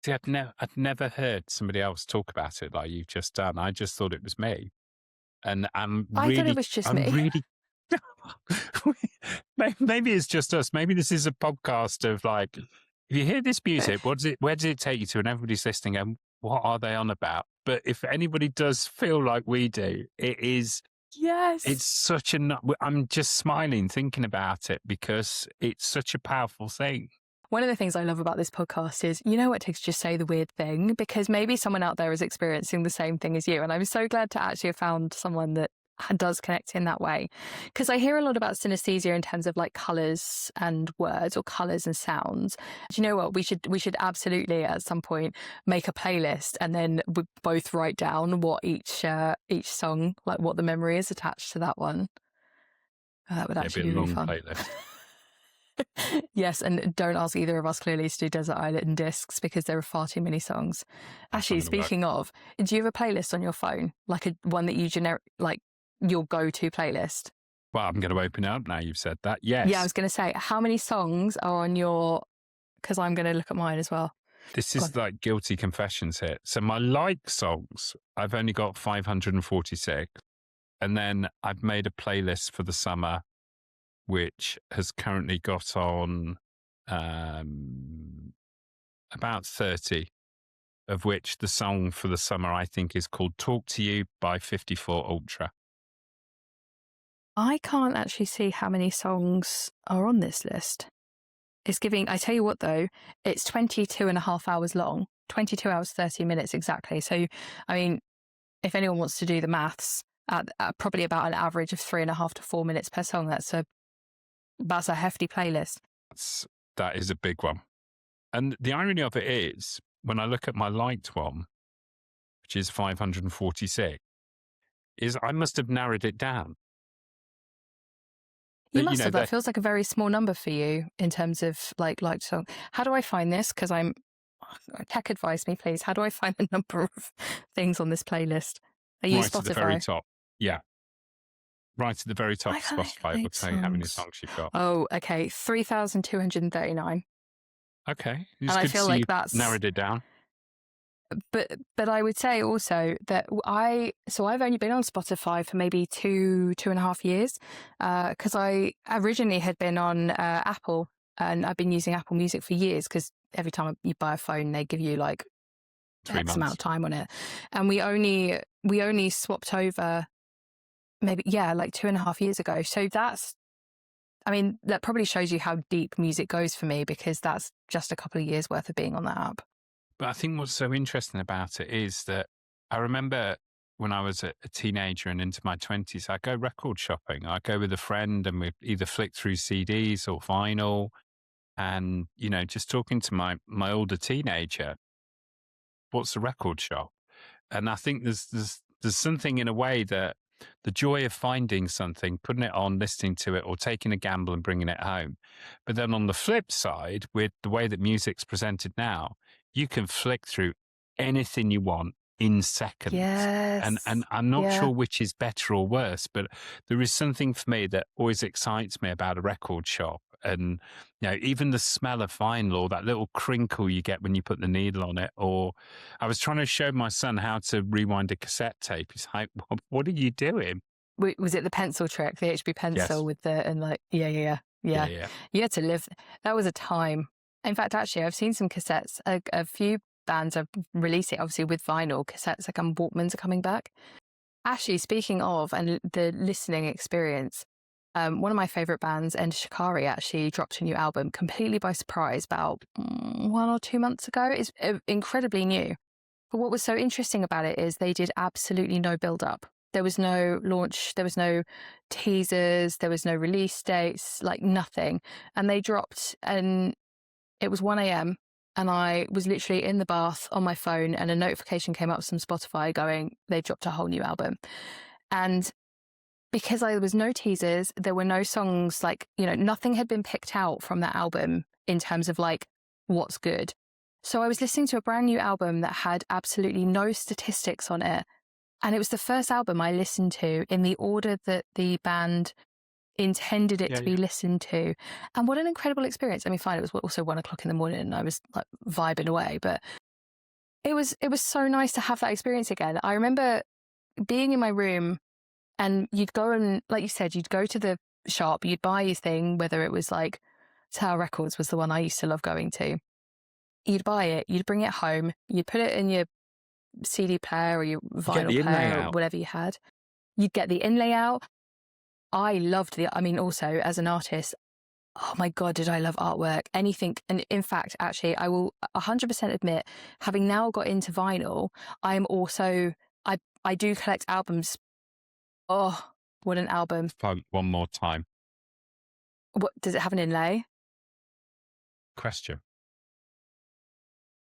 Speaker 1: See, I'd never heard somebody else talk about it like you've just done. I just thought it was me. And
Speaker 2: I thought it was just me.
Speaker 1: Maybe it's just us. Maybe this is a podcast of like, if you hear this music, where does it take you to? And everybody's listening and what are they on about? But if anybody does feel like we do, it is,
Speaker 2: yes,
Speaker 1: it's such I'm just smiling thinking about it because it's such a powerful thing.
Speaker 2: One of the things I love about this podcast is, you know what, Tigz, just say the weird thing, because maybe someone out there is experiencing the same thing as you. And I'm so glad to actually have found someone that does connect in that way. Because I hear a lot about synesthesia in terms of like colours and words, or colours and sounds. Do you know what? We should absolutely at some point make a playlist, and then we both write down what each song, like what the memory is attached to that one. That would actually be a long fun.
Speaker 1: Playlist.
Speaker 2: Yes, and don't ask either of us clearly to do Desert Island Discs, because there are far too many songs. Actually, speaking of, do you have a playlist on your phone, like one that you like your go-to playlist?
Speaker 1: Well, I'm going to open it up now you've said that. Yes.
Speaker 2: Yeah, I was going to say, how many songs are on your, because I'm going to look at mine as well.
Speaker 1: This is like guilty confessions here. So my like songs, I've only got 546. And then I've made a playlist for the summer, which has currently got on about 30, of which the song for the summer I think is called Talk to You by 54 Ultra.
Speaker 2: I can't actually see how many songs are on this list. It's giving, I tell you what though, it's 22 and a half hours long, 22 hours, 30 minutes exactly. So, I mean, if anyone wants to do the maths, at probably about an average of 3.5 to 4 minutes per song, that's a hefty playlist.
Speaker 1: That is a big one. And the irony of it is, when I look at my liked one, which is 546, is I must have narrowed it down.
Speaker 2: You must have. That feels like a very small number for you in terms of liked song. How do I find this? Because tech advise me, please. How do I find the number of things on this playlist? Are you
Speaker 1: right
Speaker 2: Spotify?
Speaker 1: At the very top. Yeah. Right at the very top of Spotify will tell you how many songs you've got.
Speaker 2: Oh, okay. 3,239.
Speaker 1: Okay.
Speaker 2: And I feel like that's
Speaker 1: narrowed it down.
Speaker 2: But I would say also that I've only been on Spotify for maybe 2.5 years, because I originally had been on Apple, and I've been using Apple Music for years, because every time you buy a phone they give you like
Speaker 1: 3 months.
Speaker 2: Amount of time on it, and we only swapped over maybe like 2.5 years ago. So that probably shows you how deep music goes for me, because that's just a couple of years worth of being on that app.
Speaker 1: But I think what's so interesting about it is that I remember when I was a teenager and into my 20s, I go record shopping. I go with a friend and we either flick through CDs or vinyl, and, just talking to my older teenager, what's a record shop? And I think there's something in a way that the joy of finding something, putting it on, listening to it, or taking a gamble and bringing it home. But then on the flip side, with the way that music's presented now, you can flick through anything you want in seconds. And
Speaker 2: Yes.
Speaker 1: I'm not
Speaker 2: Yeah.
Speaker 1: sure which is better or worse, but there is something for me that always excites me about a record shop. And, you know, even the smell of vinyl, or that little crinkle you get when you put the needle on it. Or I was trying to show my son how to rewind a cassette tape. He's like, what are you doing?
Speaker 2: Was it the pencil trick, the HB pencil
Speaker 1: Yes.
Speaker 2: with the, and like, yeah.
Speaker 1: Yeah.
Speaker 2: You had to live. That was a time. In fact, actually, I've seen some cassettes. A few bands are releasing, obviously, with vinyl cassettes, like Walkmans are coming back. Actually, speaking of, and the listening experience, one of my favorite bands, and Shikari, actually dropped a new album completely by surprise about 1 or 2 months ago. It's incredibly new. But what was so interesting about it is they did absolutely no build up. There was no launch, there was no teasers, there was no release dates, like nothing. And they dropped, and it was 1 a.m. and I was literally in the bath on my phone, and a notification came up from Spotify going, they dropped a whole new album. And because there was no teasers, there were no songs, like, you know, nothing had been picked out from that album in terms of like what's good. So I was listening to a brand new album that had absolutely no statistics on it. And it was the first album I listened to in the order that the band intended it to be listened to. And what an incredible experience. I mean, fine, it was also 1 o'clock in the morning and I was like vibing away, but it was so nice to have that experience again. I remember being in my room, and you'd go and, like you said, you'd go to the shop, you'd buy your thing, whether it was like Tower Records was the one I used to love going to. You'd buy it, you'd bring it home, you'd put it in your CD player or your vinyl player or whatever you had. You'd get the inlay out. I loved I mean, also as an artist, oh my God, did I love artwork, anything. And in fact, actually, I will 100% admit, having now got into vinyl, I am also, I do collect albums. Oh, what an album.
Speaker 1: One more time.
Speaker 2: What, does it have an inlay?
Speaker 1: Question.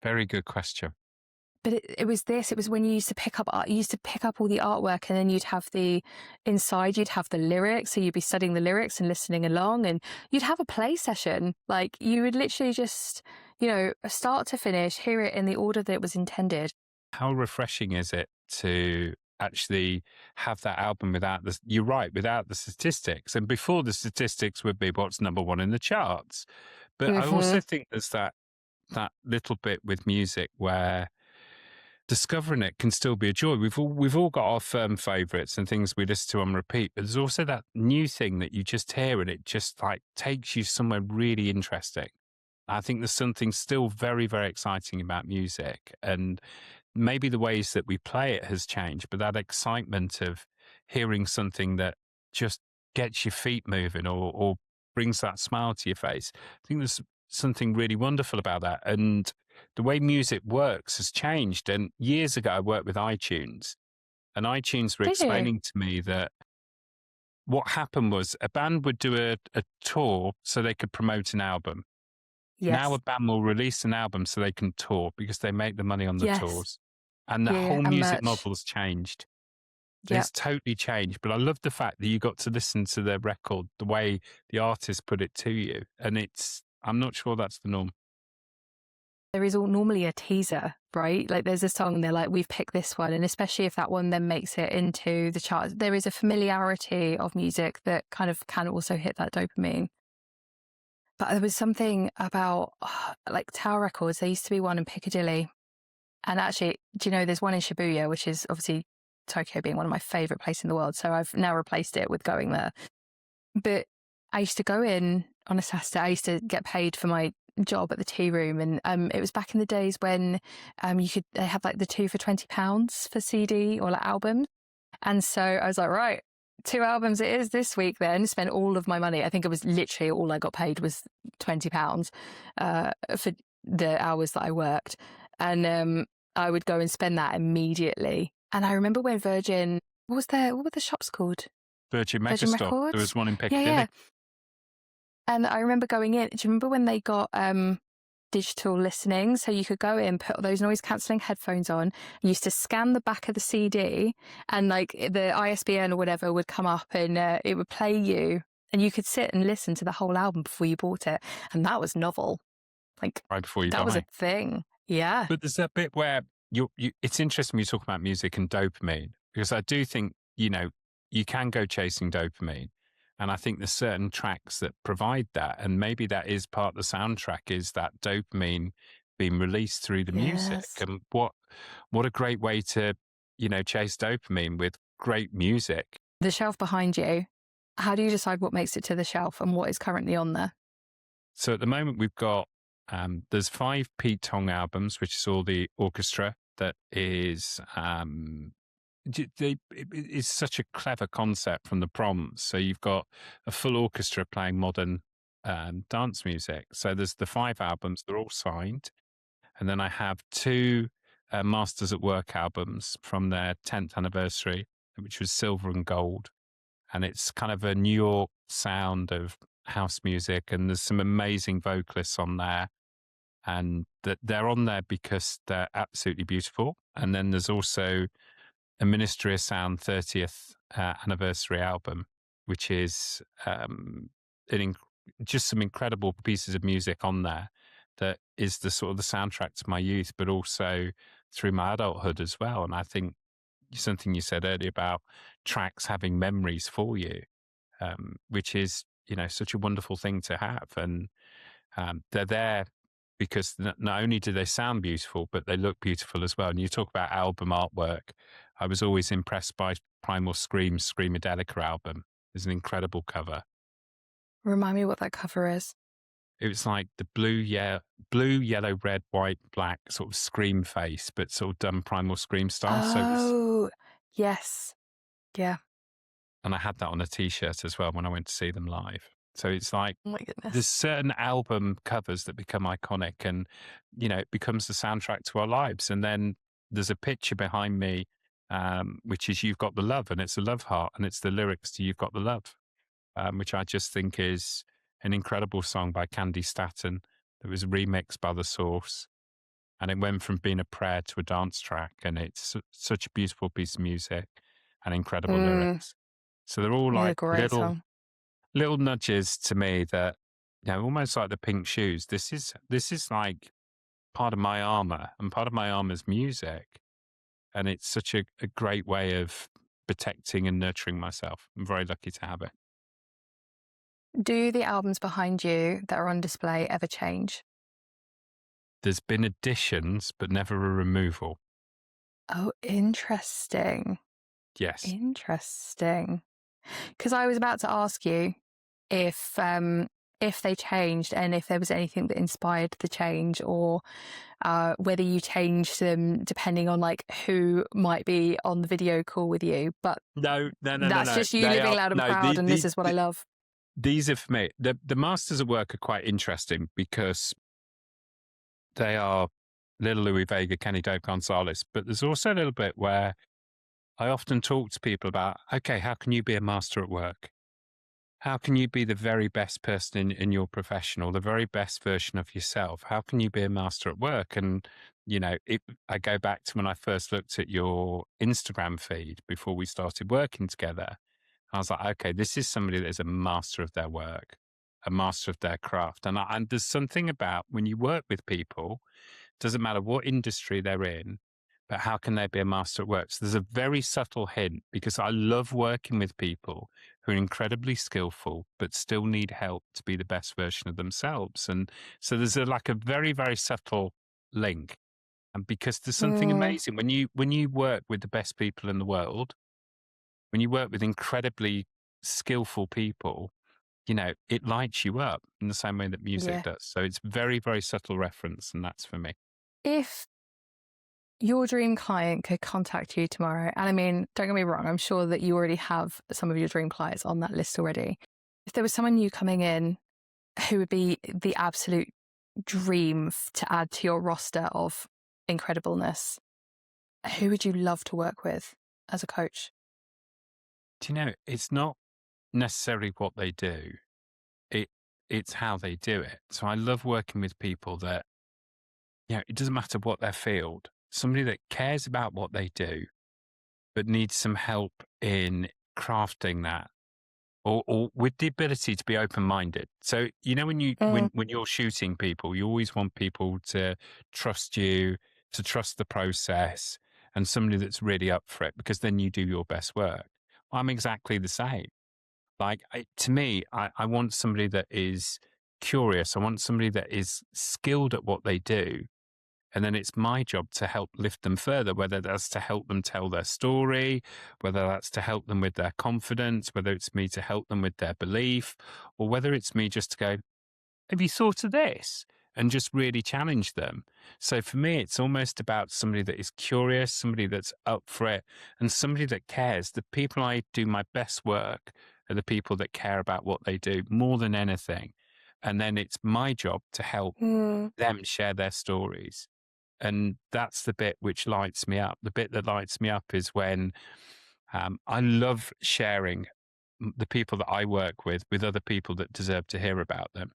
Speaker 1: Very good question.
Speaker 2: But it was when you used to pick up art, you used to pick up all the artwork, and then you'd have inside you'd have the lyrics. So you'd be studying the lyrics and listening along, and you'd have a play session. Like, you would literally just, you know, start to finish, hear it in the order that it was intended.
Speaker 1: How refreshing is it to actually have that album without you're right, without the statistics. And before, the statistics would be what's number one in the charts. But I also think there's that little bit with music where discovering it can still be a joy. We've all got our firm favorites and things we listen to on repeat, but there's also that new thing that you just hear and it just like takes you somewhere really interesting. I think there's something still very, very exciting about music, and maybe the ways that we play it has changed, but that excitement of hearing something that just gets your feet moving or brings that smile to your face. I think there's something really wonderful about that. And the way music works has changed. And years ago, I worked with iTunes, and iTunes were explaining to me that what happened was a band would do a tour so they could promote an album. Yes. Now a band will release an album so they can tour because they make the money on the tours. And the whole music model's changed. Yep. It's totally changed. But I love the fact that you got to listen to the record the way the artist put it to you. And I'm not sure that's the norm.
Speaker 2: There is normally a teaser, right? Like, there's a song and they're like, we've picked this one. And especially if that one then makes it into the charts, there is a familiarity of music that kind of can also hit that dopamine. But there was something about like Tower Records. There used to be one in Piccadilly. And actually, do you know, there's one in Shibuya, which is obviously Tokyo being one of my favorite places in the world. So I've now replaced it with going there. But I used to go in on a Saturday. I used to get paid for my job at the tea room. And it was back in the days when they had like the 2 for £20 for CD or like albums. And so I was like, right, 2 albums it is this week then. Spent all of my money. I think it was literally all I got paid was £20 for the hours that I worked. And I would go and spend that immediately. And I remember when Virgin, what were the shops called?
Speaker 1: Virgin Megastore. There was one in Piccadilly.
Speaker 2: Yeah. And I remember going in. Do you remember when they got digital listening. So you could go in, put those noise cancelling headphones on, you used to scan the back of the CD, and like the ISBN or whatever would come up, and it would play you, and you could sit and listen to the whole album before you bought it. And that was novel. Like,
Speaker 1: right before you
Speaker 2: that was a
Speaker 1: die.
Speaker 2: thing. Yeah.
Speaker 1: But there's that bit where it's interesting when you talk about music and dopamine, because I do think, you can go chasing dopamine. And I think there's certain tracks that provide that. And maybe that is part of the soundtrack, is that dopamine being released through the music.
Speaker 2: Yes.
Speaker 1: And what a great way to, chase dopamine with great music.
Speaker 2: The shelf behind you, how do you decide what makes it to the shelf and what is currently on there?
Speaker 1: So at the moment we've got, there's 5 Pete Tong albums, which is all the orchestra that is, it's such a clever concept from the prompts. So you've got a full orchestra playing modern dance music. So there's the 5 albums, they're all signed. And then I have 2 Masters at Work albums from their 10th anniversary, which was silver and gold. And it's kind of a New York sound of house music. And there's some amazing vocalists on there. And that they're on there because they're absolutely beautiful. And then there's also a Ministry of Sound 30th anniversary album, which is just some incredible pieces of music on there that is the sort of the soundtrack to my youth, but also through my adulthood as well. And I think something you said earlier about tracks having memories for you, which is, such a wonderful thing to have. And they're there because not only do they sound beautiful, but they look beautiful as well. And you talk about album artwork. I was always impressed by Primal Scream's Screamadelica album. It's an incredible cover.
Speaker 2: Remind me what that cover is.
Speaker 1: It was like the blue, yellow, red, white, black sort of Scream face, but sort of done Primal Scream style.
Speaker 2: Oh, yes. Yeah.
Speaker 1: And I had that on a t-shirt as well when I went to see them live. So it's like,
Speaker 2: Oh my goodness.
Speaker 1: there's certain album covers that become iconic, and, it becomes the soundtrack to our lives. And then there's a picture behind me, which is You've Got the Love, and it's a love heart, and it's the lyrics to You've Got the Love, which I just think is an incredible song by Candy Staton that was remixed by The Source. And it went from being a prayer to a dance track, and it's such a beautiful piece of music and incredible lyrics. So they're all like little nudges to me that, almost like the pink shoes. This is like part of my armor, and part of my armor is music. And it's such a great way of protecting and nurturing myself. I'm very lucky to have it.
Speaker 2: Do the albums behind you that are on display ever change?
Speaker 1: There's been additions, but never a removal.
Speaker 2: Oh, interesting.
Speaker 1: Yes.
Speaker 2: Interesting. Because I was about to ask you if they changed, and if there was anything that inspired the change, or whether you changed them depending on like who might be on the video call with you. But
Speaker 1: no.
Speaker 2: That's just you living loud and proud, and this is what I love.
Speaker 1: These are for me. The Masters at Work are quite interesting because they are little Louis Vega, Kenny Dave Gonzalez, but there's also a little bit where I often talk to people about, okay, how can you be a master at work? How can you be the very best person in your profession, or the very best version of yourself? How can you be a master at work? And, I go back to when I first looked at your Instagram feed before we started working together. I was like, okay, this is somebody that is a master of their work, a master of their craft. And there's something about when you work with people, doesn't matter what industry they're in, but how can they be a master at work? So there's a very subtle hint, because I love working with people who are incredibly skillful, but still need help to be the best version of themselves. And so there's a very, very subtle link. And because there's something amazing when you work with the best people in the world, when you work with incredibly skillful people, it lights you up in the same way that music does. So it's very, very subtle reference, and that's for me.
Speaker 2: If your dream client could contact you tomorrow, and I mean, don't get me wrong, I'm sure that you already have some of your dream clients on that list already. If there was someone new coming in who would be the absolute dream to add to your roster of incredibleness, who would you love to work with as a coach?
Speaker 1: Do you know, it's not necessarily what they do. It's how they do it. So I love working with people that it doesn't matter what their field, somebody that cares about what they do, but needs some help in crafting that, or with the ability to be open-minded. So, when
Speaker 2: Mm.
Speaker 1: when you're shooting people, you always want people to trust you, to trust the process, and somebody that's really up for it, because then you do your best work. I'm exactly the same. Like, to me, I want somebody that is curious. I want somebody that is skilled at what they do. And then it's my job to help lift them further, whether that's to help them tell their story, whether that's to help them with their confidence, whether it's me to help them with their belief, or whether it's me just to go, have you thought of this? And just really challenge them. So for me, it's almost about somebody that is curious, somebody that's up for it, and somebody that cares. The people I do my best work are the people that care about what they do more than anything. And then it's my job to help
Speaker 2: Mm.
Speaker 1: them share their stories. And that's the bit which lights me up. The bit that lights me up is when I love sharing the people that I work with other people that deserve to hear about them.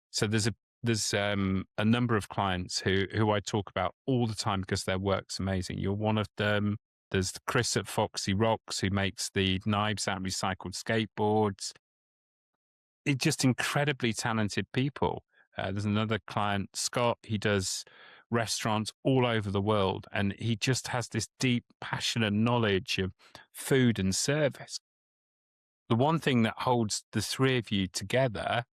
Speaker 1: So there's a number of clients who I talk about all the time because their work's amazing. You're one of them. There's Chris at Foxy Rocks, who makes the knives out of recycled skateboards. It's just incredibly talented people. There's another client, Scott. He does restaurants all over the world, and he just has this deep passion and knowledge of food and service. The one thing that holds the three of you together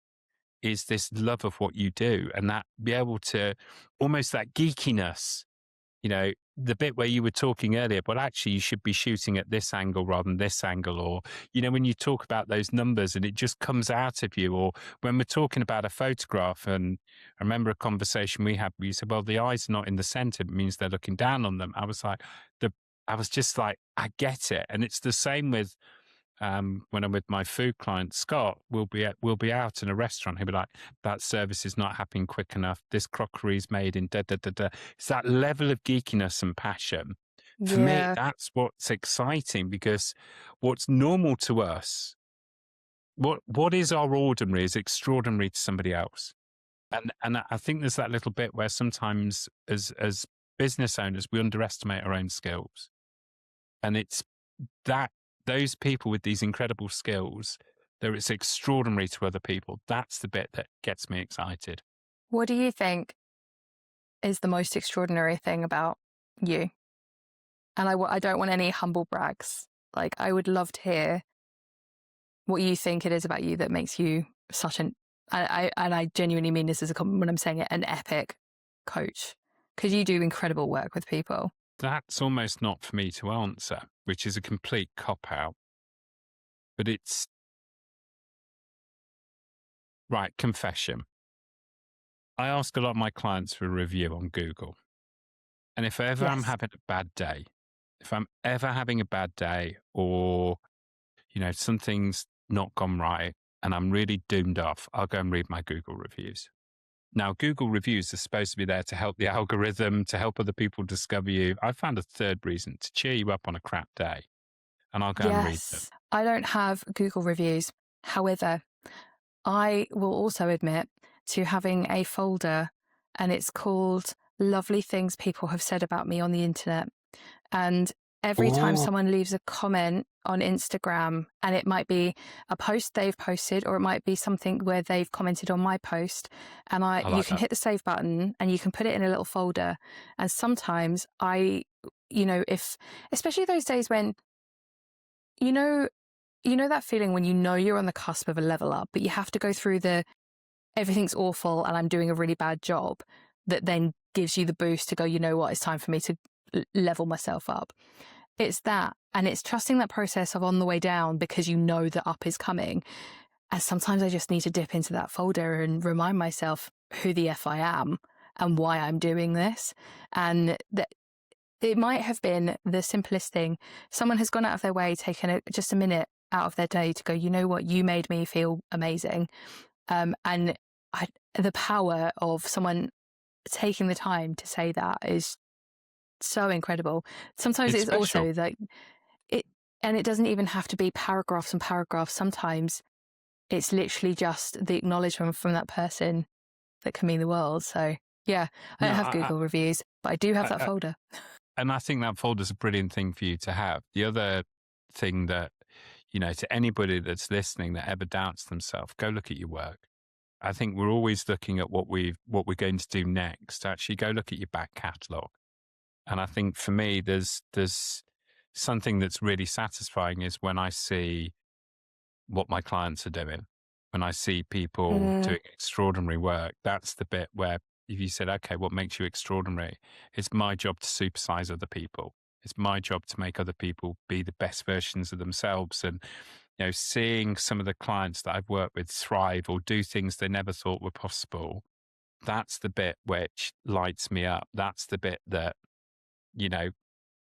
Speaker 1: is this love of what you do, and that be able to almost that geekiness, the bit where you were talking earlier, but actually you should be shooting at this angle rather than this angle, or, when you talk about those numbers and it just comes out of you, or when we're talking about a photograph, and I remember a conversation we had where you said, well, the eyes are not in the center, it means they're looking down on them. I was just like, I get it. And it's the same with, when I'm with my food client, Scott, we'll be out in a restaurant. He'll be like, that service is not happening quick enough. This crockery is made in da, da, da, da. It's that level of geekiness and passion. For me,
Speaker 2: Yeah.
Speaker 1: that's what's exciting, because what's normal to us, what is our ordinary is extraordinary to somebody else. And I think there's that little bit where sometimes as business owners, we underestimate our own skills. And it's that those people with these incredible skills, it's extraordinary to other people. That's the bit that gets me excited.
Speaker 2: What do you think is the most extraordinary thing about you? And I don't want any humble brags. Like, I would love to hear what you think it is about you that makes you such and I genuinely mean this as a compliment when I'm saying it, an epic coach, because you do incredible work with people.
Speaker 1: That's almost not for me to answer, which is a complete cop-out. But it's right, confession. I ask a lot of my clients for a review on Google. And if ever I'm
Speaker 2: Yes.
Speaker 1: having a bad day, if I'm ever having a bad day, or, something's not gone right and I'm really doomed off, I'll go and read my Google reviews. Now, Google reviews are supposed to be there to help the algorithm, to help other people discover you. I found a third reason: to cheer you up on a crap day. And I'll go and read them.
Speaker 2: Yes. I don't have Google reviews. However, I will also admit to having a folder, and it's called Lovely Things People Have Said About Me on the Internet. And every time
Speaker 1: Oh,
Speaker 2: someone leaves a comment on Instagram, and it might be a post they've posted, or it might be something where they've commented on my post, and
Speaker 1: I
Speaker 2: you
Speaker 1: like
Speaker 2: can
Speaker 1: that.
Speaker 2: hit the save button and you can put it in a little folder. And sometimes if, especially those days when, you know, that feeling when you're on the cusp of a level up, but you have to go through everything's awful and I'm doing a really bad job, that then gives you the boost to go, you know what, it's time for me to level myself up. It's that, and it's trusting that process of on the way down, because the up is coming. And sometimes I just need to dip into that folder and remind myself who the F I am and why I'm doing this. And that it might have been the simplest thing. Someone has gone out of their way, taken just a minute out of their day to go, you know what, you made me feel amazing. And the power of someone taking the time to say that is so incredible. Sometimes
Speaker 1: It's
Speaker 2: it's
Speaker 1: special.
Speaker 2: also like and it doesn't even have to be paragraphs and paragraphs. Sometimes it's literally just the acknowledgement from that person that can mean the world. So Yeah. I
Speaker 1: No,
Speaker 2: don't have Google reviews, but I do have that folder.
Speaker 1: and I think that folder's a brilliant thing for you to have. The other thing that, to anybody that's listening that ever doubts themselves, go look at your work. I think we're always looking at what we're going to do next. Actually, go look at your back catalogue. And I think for me, there's something that's really satisfying is when I see what my clients are doing. When I see people doing extraordinary work, that's the bit where if you said, okay, what makes you extraordinary? It's my job to supersize other people. It's my job to make other people be the best versions of themselves. And, seeing some of the clients that I've worked with thrive or do things they never thought were possible, that's the bit which lights me up. That's the bit that, you know,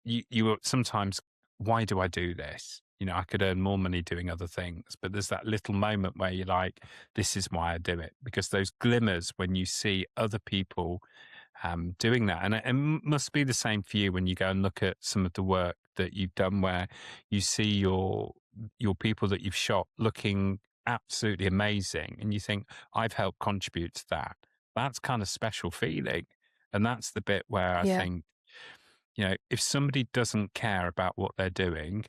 Speaker 1: you sometimes, why do I do this? I could earn more money doing other things, but there's that little moment where you're like, this is why I do it. Because those glimmers when you see other people doing that, and it must be the same for you when you go and look at some of the work that you've done, where you see your people that you've shot looking absolutely amazing, and you think, I've helped contribute to that. That's kind of special feeling, and that's the bit where I
Speaker 2: Yeah.
Speaker 1: think, if somebody doesn't care about what they're doing,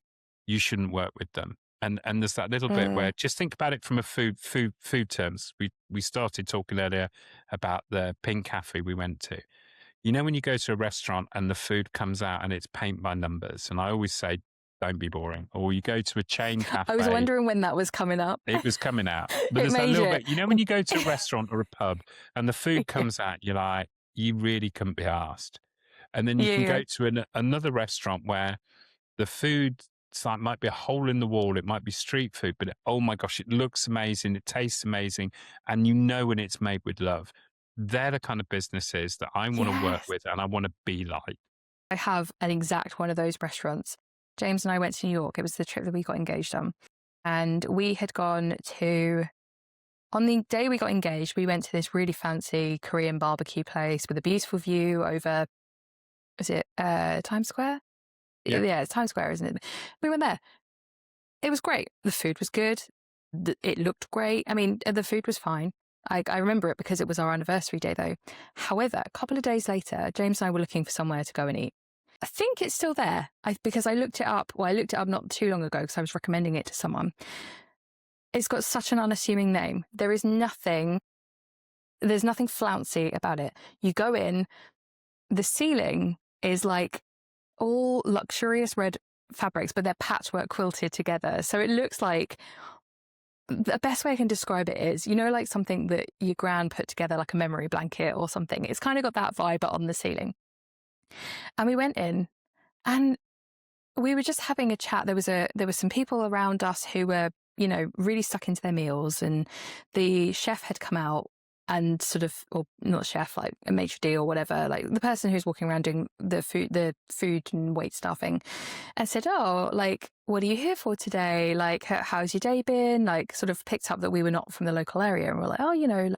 Speaker 1: you shouldn't work with them. And there's that little bit where just think about it from a food terms. We started talking earlier about the Pink Cafe we went to. When you go to a restaurant and the food comes out and it's paint by numbers, and I always say, don't be boring. Or you go to a chain cafe.
Speaker 2: I was wondering when that was coming up.
Speaker 1: It was coming out. But
Speaker 2: It
Speaker 1: there's that
Speaker 2: made
Speaker 1: little
Speaker 2: it.
Speaker 1: bit, when you go to a restaurant or a pub and the food comes out, you're like, you really couldn't be asked. And then you can
Speaker 2: Yeah.
Speaker 1: go to another restaurant where the food might be a hole in the wall. It might be street food, but oh my gosh, it looks amazing. It tastes amazing. And when it's made with love. They're the kind of businesses that I want to work
Speaker 2: Yes.
Speaker 1: with and I want to be like.
Speaker 2: I have an exact one of those restaurants. James and I went to New York. It was the trip that we got engaged on. And we had gone on the day we got engaged, we went to this really fancy Korean barbecue place with a beautiful view over, is it Times Square? Yeah, it's Times Square, isn't it? We went there. It was great. The food was good. It looked great. I mean, the food was fine. I remember it because it was our anniversary day, though. However, a couple of days later, James and I were looking for somewhere to go and eat. I think it's still there because I looked it up. Well, I looked it up not too long ago because I was recommending it to someone. It's got such an unassuming name. There's nothing flouncy about it. You go in, the ceiling is like all luxurious red fabrics, but they're patchwork quilted together. So it looks like, the best way I can describe it is, like something that your gran put together, like a memory blanket or something. It's kind of got that vibe on the ceiling. And we went in and we were just having a chat. There were some people around us who were, really stuck into their meals, and the chef had come out and or not chef, like a maitre d' or whatever, like the person who's walking around doing the food and wait staffing, and said, oh, like, what are you here for today? Like, how's your day been? Like, sort of picked up that we were not from the local area, and we're like, oh,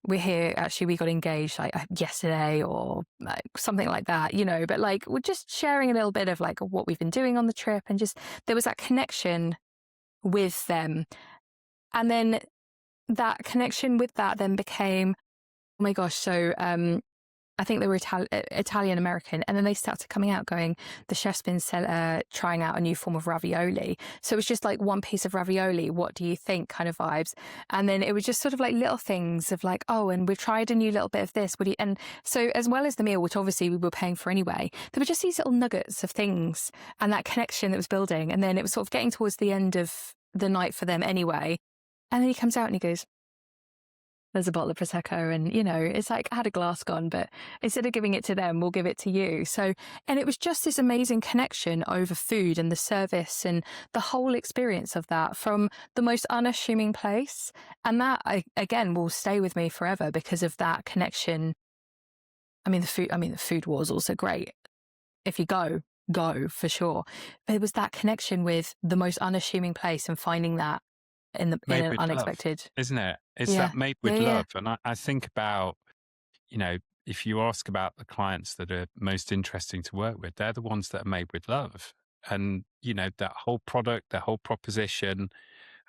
Speaker 2: we're here, actually, we got engaged like yesterday or like something like that, but like we're just sharing a little bit of like what we've been doing on the trip, and just there was that connection with them. And then that connection with that then became, oh my gosh, so I think they were Italian American, and then they started coming out going, the chef's been trying out a new form of ravioli. So it was just like one piece of ravioli, what do you think, kind of vibes. And then it was just sort of like little things of like, oh, and we've tried a new little bit of this. And so as well as the meal, which obviously we were paying for anyway, there were just these little nuggets of things and that connection that was building. And then it was sort of getting towards the end of the night for them anyway. And then he comes out and he goes, there's a bottle of Prosecco, and, it's like, I had a glass gone, but instead of giving it to them, we'll give it to you. So, and it was just this amazing connection over food and the service and the whole experience of that from the most unassuming place. And that, again, will stay with me forever because of that connection. The food was also great. If you go for sure. But it was that connection with the most unassuming place and finding that in an unexpected
Speaker 1: love, isn't it? It's that made with love. And I think about, if you ask about the clients that are most interesting to work with, they're the ones that are made with love. And, that whole product, the whole proposition,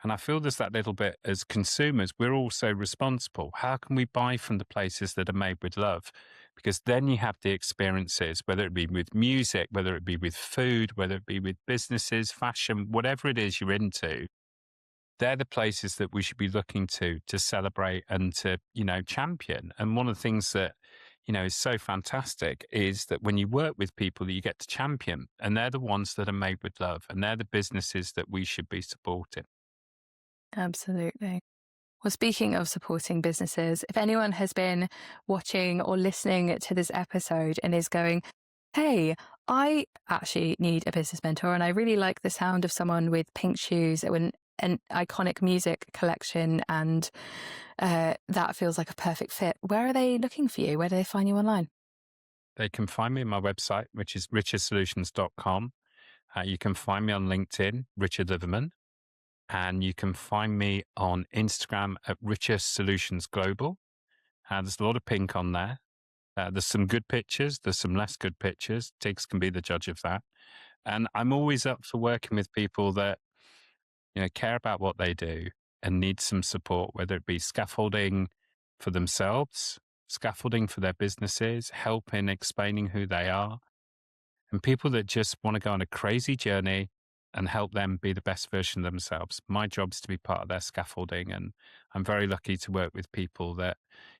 Speaker 1: And I feel there's that little bit as consumers, we're also responsible. How can we buy from the places that are made with love? Because then you have the experiences, whether it be with music, whether it be with food, whether it be with businesses, fashion, whatever it is you're into, they're the places that we should be looking to celebrate and to, champion. And one of the things that, is so fantastic is that when you work with people that you get to champion, and they're the ones that are made with love, and they're the businesses that we should be supporting.
Speaker 2: Absolutely. Well, speaking of supporting businesses, if anyone has been watching or listening to this episode and is going, hey, I actually need a business mentor, and I really like the sound of someone with pink shoes and an iconic music collection, and that feels like a perfect fit. Where are they looking for you? Where do they find you online?
Speaker 1: They can find me on my website, which is richersolutions.com. You can find me on LinkedIn, Richard Liverman. And you can find me on Instagram at Richer Solutions Global. There's a lot of pink on there. There's some good pictures. There's some less good pictures. Tigz can be the judge of that. And I'm always up for working with people that, care about what they do and need some support, whether it be scaffolding for themselves, scaffolding for their businesses, helping explaining who they are, and people that just want to go on a crazy journey and help them be the best version of themselves. My job is to be part of their scaffolding, and I'm very lucky to work with people that,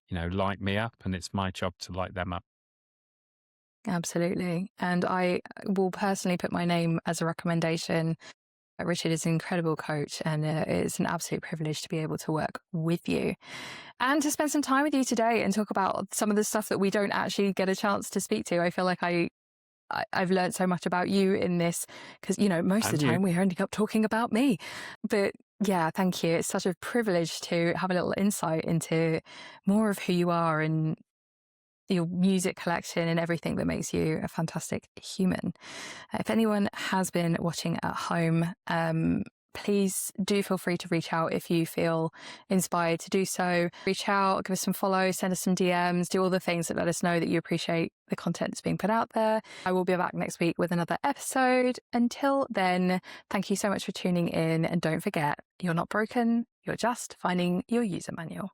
Speaker 1: light me up, and it's my job to light them up.
Speaker 2: Absolutely. And I will personally put my name as a recommendation. Richard is an incredible coach, and it's an absolute privilege to be able to work with you and to spend some time with you today and talk about some of the stuff that we don't actually get a chance to speak to. I feel like I've learned so much about you in this because, most of the time we're ending up talking about me. But yeah, thank you. It's such a privilege to have a little insight into more of who you are and your music collection and everything that makes you a fantastic human. If anyone has been watching at home, please do feel free to reach out if you feel inspired to do so. Reach out, give us some follow, send us some DMs, do all the things that let us know that you appreciate the content that's being put out there. I will be back next week with another episode. Until then, thank you so much for tuning in. And don't forget, you're not broken, you're just finding your user manual.